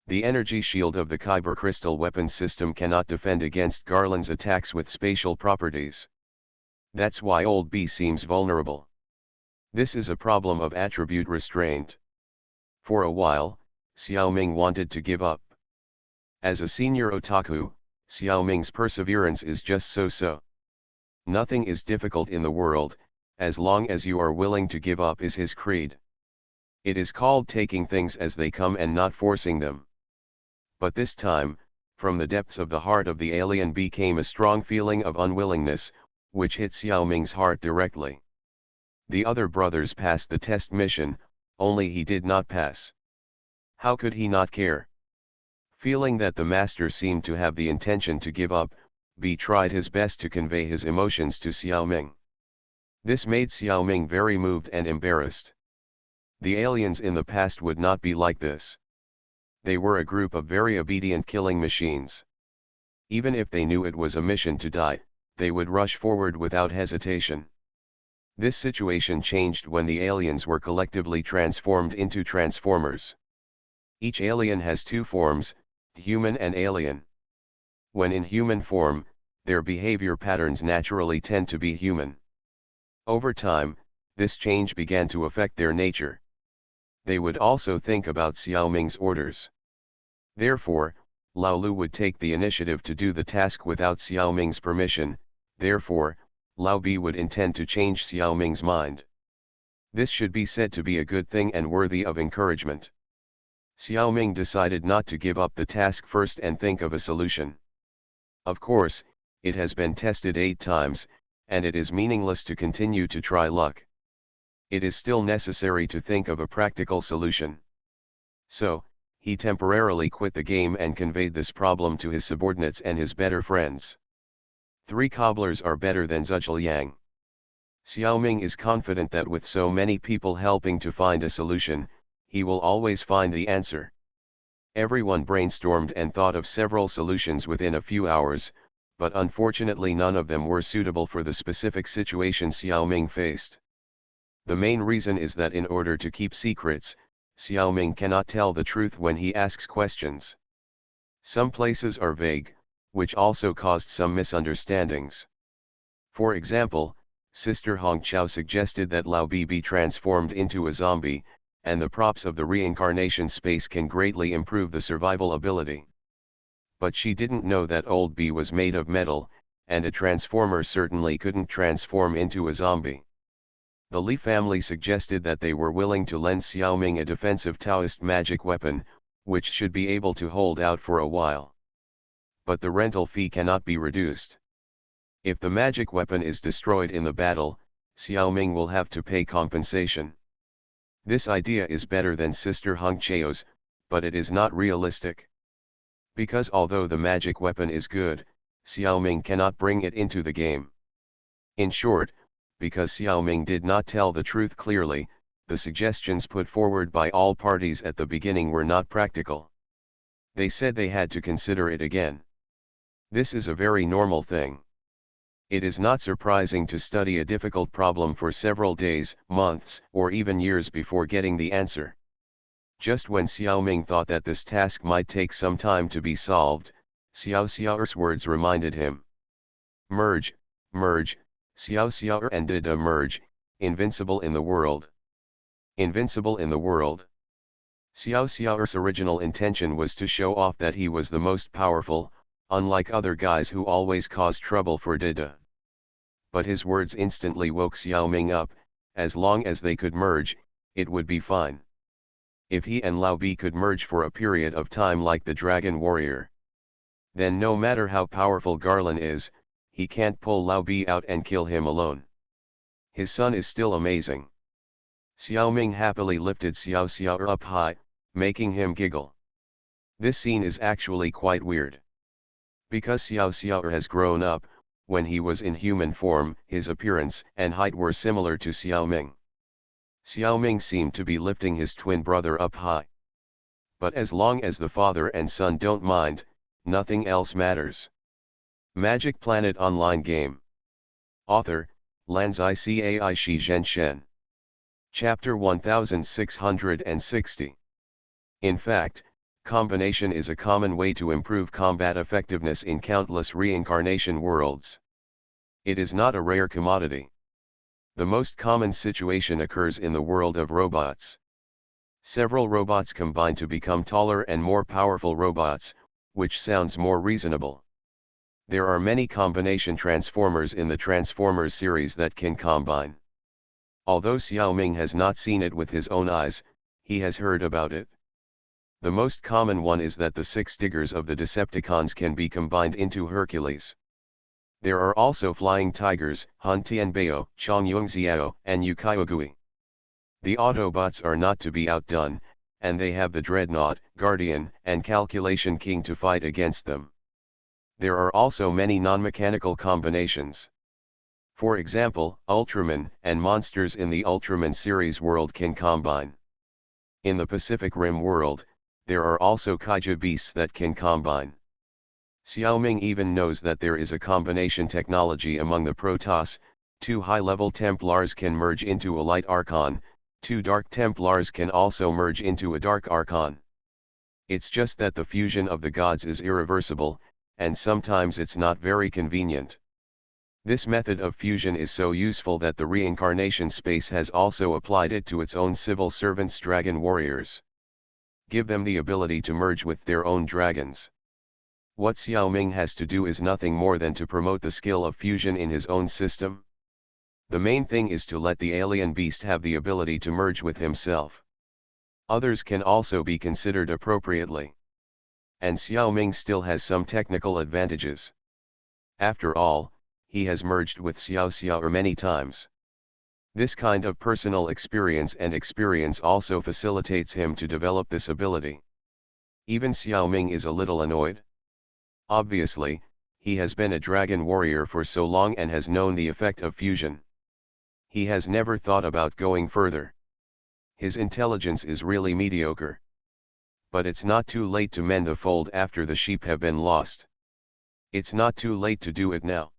The energy shield of the Kyber Crystal weapon system cannot defend against Garland's attacks with spatial properties. That's why Old B seems vulnerable. This is a problem of attribute restraint. For a while, Xiao Ming wanted to give up. As a senior otaku, Xiao Ming's perseverance is just so-so. Nothing is difficult in the world, as long as you are willing to give up is his creed. It is called taking things as they come and not forcing them. But this time, From the depths of the heart of the alien came a strong feeling of unwillingness, which hit Xiaoming's heart directly. The other brothers passed the test mission, only he did not pass. How could he not care? Feeling that the master seemed to have the intention to give up, B tried his best to convey his emotions to Xiaoming. This made Xiaoming very moved and embarrassed. The aliens in the past would not be like this. They were a group of very obedient killing machines. Even if they knew it was a mission to die, they would rush forward without hesitation. This situation changed when the aliens were collectively transformed into transformers. Each alien has two forms, human and alien. When in human form, their behavior patterns naturally tend to be human. Over time, this change began to affect their nature. They would also think about Xiaoming's orders. Therefore, Lao Lu would take the initiative to do the task without Xiaoming's permission, therefore, Lao Bi would intend to change Xiaoming's mind. This should be said to be a good thing and worthy of encouragement. Xiaoming decided not to give up the task first and think of a solution. Of course, it has been tested 8 times, and it is meaningless to continue to try luck. It is still necessary to think of a practical solution. So, he temporarily quit the game and conveyed this problem to his subordinates and his better friends. 3 cobblers are better than Zhujiang. Xiaoming is confident that with so many people helping to find a solution, he will always find the answer. Everyone brainstormed and thought of several solutions within a few hours, but unfortunately none of them were suitable for the specific situation Xiaoming faced. The main reason is that in order to keep secrets, Xiaoming cannot tell the truth when he asks questions. Some places are vague, which also caused some misunderstandings. For example, Sister Hongqiao suggested that Lao Bi be transformed into a zombie, and the props of the reincarnation space can greatly improve the survival ability. But she didn't know that old B was made of metal, and a transformer certainly couldn't transform into a zombie. The Li family suggested that they were willing to lend Xiaoming a defensive Taoist magic weapon, which should be able to hold out for a while. But the rental fee cannot be reduced. If the magic weapon is destroyed in the battle, Xiaoming will have to pay compensation. This idea is better than Sister Hongqiao's, but it is not realistic. Because although the magic weapon is good, Xiaoming cannot bring it into the game. In short, because Xiaoming did not tell the truth clearly, the suggestions put forward by all parties at the beginning were not practical. They said they had to consider it again. This is a very normal thing. It is not surprising to study a difficult problem for several days, months, or even years before getting the answer. Just when Xiaoming thought that this task might take some time to be solved, Xiao Xiao's words reminded him. Merge, merge, Xiao Xiao and did emerge, invincible in the world. Invincible in the world. Xiao Xiao's original intention was to show off that he was the most powerful, unlike other guys who always cause trouble for Dida. But his words instantly woke Xiaoming up. As long as they could merge, it would be fine. If he and Lao Bi could merge for a period of time like the Dragon Warrior, then no matter how powerful Garland is, he can't pull Lao Bi out and kill him alone. His son is still amazing. Xiaoming happily lifted Xiao Xiao up high, making him giggle. This scene is actually quite weird. Because Xiao Xiao has grown up, when he was in human form, his appearance and height were similar to Xiaoming. Xiaoming seemed to be lifting his twin brother up high. But as long as the father and son don't mind, nothing else matters. Magic Planet Online Game. Author, Lanzai Cai Shi Zhen Shen. Chapter 1660. In fact, combination is a common way to improve combat effectiveness in countless reincarnation worlds. It is not a rare commodity. The most common situation occurs in the world of robots. Several robots combine to become taller and more powerful robots, which sounds more reasonable. There are many combination transformers in the Transformers series that can combine. Although Xiaoming has not seen it with his own eyes, he has heard about it. The most common one is that the 6 diggers of the Decepticons can be combined into Hercules. There are also flying tigers, Han Tianbao, Changyungxiao, and Yukiogui. The Autobots are not to be outdone, and they have the Dreadnought, Guardian, and Calculation King to fight against them. There are also many non-mechanical combinations. For example, Ultraman and monsters in the Ultraman series world can combine. In the Pacific Rim world, there are also Kaiju beasts that can combine. Xiaoming even knows that there is a combination technology among the Protoss. 2 high-level Templars can merge into a Light Archon, 2 Dark Templars can also merge into a Dark Archon. It's just that the fusion of the gods is irreversible, and sometimes it's not very convenient. This method of fusion is so useful that the reincarnation space has also applied it to its own civil servants, dragon warriors. Give them the ability to merge with their own dragons. What Xiaoming has to do is nothing more than to promote the skill of fusion in his own system. The main thing is to let the alien beast have the ability to merge with himself. Others can also be considered appropriately. And Xiaoming still has some technical advantages. After all, he has merged with Xiao Xiao many times. This kind of personal experience also facilitates him to develop this ability. Even Xiaoming is a little annoyed. Obviously, he has been a dragon warrior for so long and has known the effect of fusion. He has never thought about going further. His intelligence is really mediocre. But it's not too late to mend the fold after the sheep have been lost. It's not too late to do it now.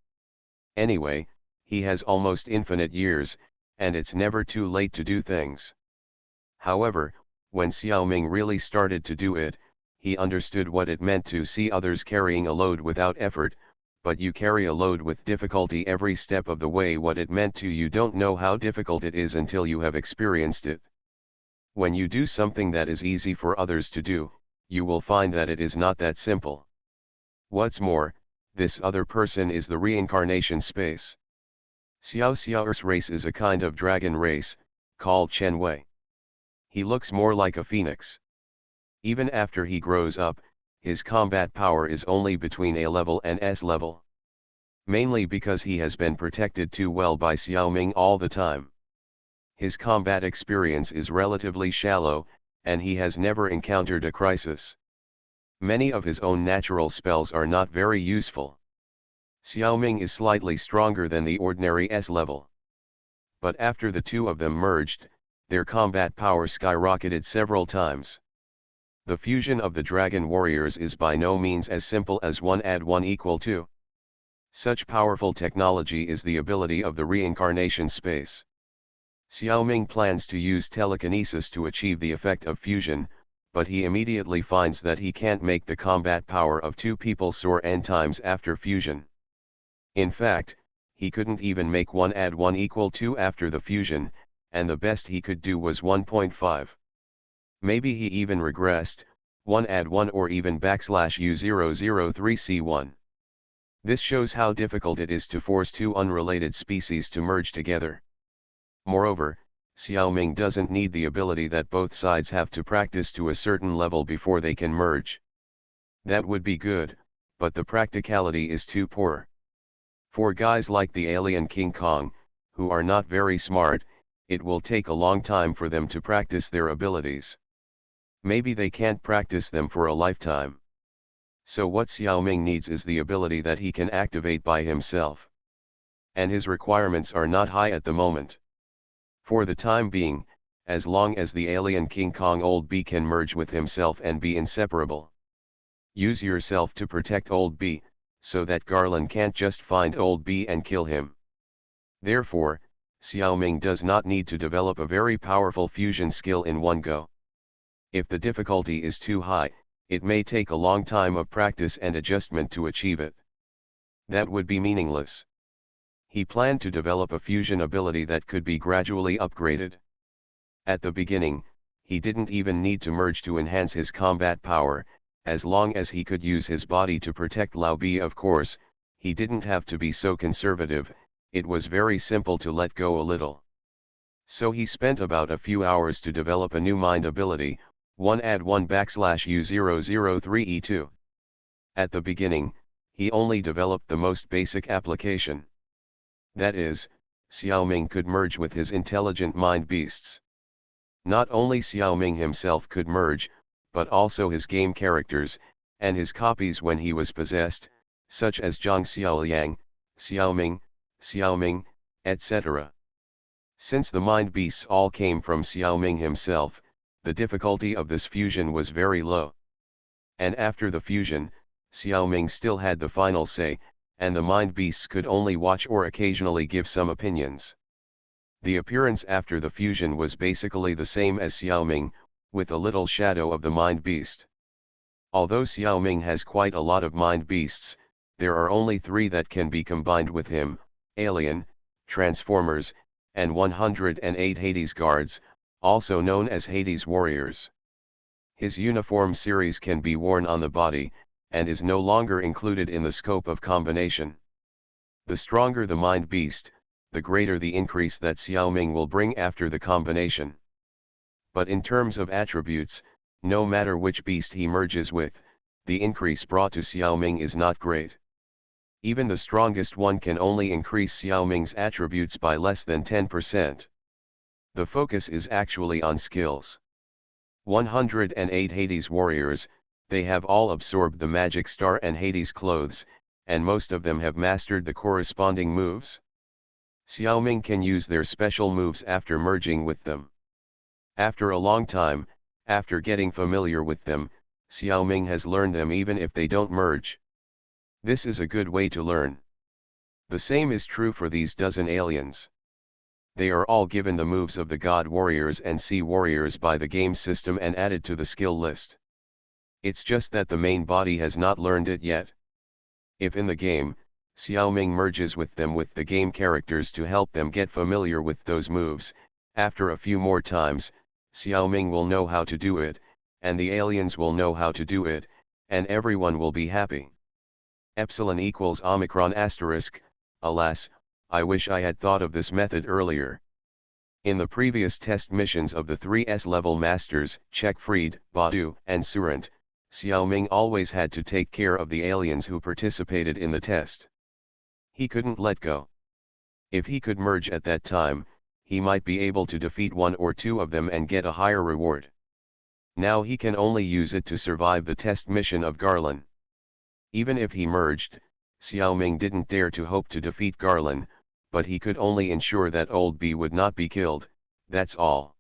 Anyway, he has almost infinite years, and it's never too late to do things. However, when Xiaoming really started to do it, he understood what it meant to see others carrying a load without effort, but you carry a load with difficulty every step of the way. What it meant to you don't know how difficult it is until you have experienced it. When you do something that is easy for others to do, you will find that it is not that simple. What's more, this other person is the reincarnation space. Xiao Xiao's race is a kind of dragon race, called Chen Wei. He looks more like a phoenix. Even after he grows up, his combat power is only between A level and S level. Mainly because he has been protected too well by Xiaoming all the time. His combat experience is relatively shallow, and he has never encountered a crisis. Many of his own natural spells are not very useful. Xiaoming is slightly stronger than the ordinary S level. But after the two of them merged, their combat power skyrocketed several times. The fusion of the dragon warriors is by no means as simple as 1 + 1 = 2. Such powerful technology is the ability of the reincarnation space. Xiaoming plans to use telekinesis to achieve the effect of fusion, but he immediately finds that he can't make the combat power of 2 people soar n times after fusion. In fact, he couldn't even make 1 + 1 = 2 after the fusion, and the best he could do was 1.5. Maybe he even regressed, 1 + 1 or even \U003C1. This shows how difficult it is to force 2 unrelated species to merge together. Moreover, Xiaoming doesn't need the ability that both sides have to practice to a certain level before they can merge. That would be good, but the practicality is too poor. For guys like the alien King Kong, who are not very smart, it will take a long time for them to practice their abilities. Maybe they can't practice them for a lifetime. So what Xiaoming needs is the ability that he can activate by himself. And his requirements are not high at the moment. For the time being, as long as the alien King Kong Old B can merge with himself and be inseparable. Use yourself to protect Old B, so that Garland can't just find Old B and kill him. Therefore, Xiaoming does not need to develop a very powerful fusion skill in one go. If the difficulty is too high, it may take a long time of practice and adjustment to achieve it. That would be meaningless. He planned to develop a fusion ability that could be gradually upgraded. At the beginning, he didn't even need to merge to enhance his combat power, as long as he could use his body to protect Lao Bi. Of course, he didn't have to be so conservative, it was very simple to let go a little. So he spent about a few hours to develop a new mind ability, 1 add 1 backslash U003E2. At the beginning, he only developed the most basic application. That is, Xiaoming could merge with his intelligent mind beasts. Not only Xiaoming himself could merge, but also his game characters, and his copies when he was possessed, such as Zhang Xiaoliang, Xiaoming, etc. Since the mind beasts all came from Xiaoming himself, the difficulty of this fusion was very low. And after the fusion, Xiaoming still had the final say, and the mind beasts could only watch or occasionally give some opinions. The appearance after the fusion was basically the same as Xiaoming, with a little shadow of the mind beast. Although Xiaoming has quite a lot of mind beasts, there are only 3 that can be combined with him: Alien, Transformers, and 108 Hades Guards, also known as Hades Warriors. His uniform series can be worn on the body, and is no longer included in the scope of combination. The stronger the mind beast, the greater the increase that Xiaoming will bring after the combination. But in terms of attributes, no matter which beast he merges with, the increase brought to Xiaoming is not great. Even the strongest one can only increase Xiaoming's attributes by less than 10%. The focus is actually on skills. 108 Hades Warriors, they have all absorbed the Magic Star and Hades Clothes, and most of them have mastered the corresponding moves. Xiaoming can use their special moves after merging with them. After a long time, after getting familiar with them, Xiaoming has learned them even if they don't merge. This is a good way to learn. The same is true for these dozen aliens. They are all given the moves of the God Warriors and Sea Warriors by the game system and added to the skill list. It's just that the main body has not learned it yet. If in the game, Xiaoming merges with them with the game characters to help them get familiar with those moves, after a few more times, Xiaoming will know how to do it, and the aliens will know how to do it, and everyone will be happy. Epsilon equals Omicron asterisk. Alas, I wish I had thought of this method earlier. In the previous test missions of the 3S level masters, Checkfried, Badu, and Surant, Xiaoming always had to take care of the aliens who participated in the test. He couldn't let go. If he could merge at that time, he might be able to defeat 1 or 2 of them and get a higher reward. Now he can only use it to survive the test mission of Garland. Even if he merged, Xiaoming didn't dare to hope to defeat Garland, but he could only ensure that Old B would not be killed, that's all.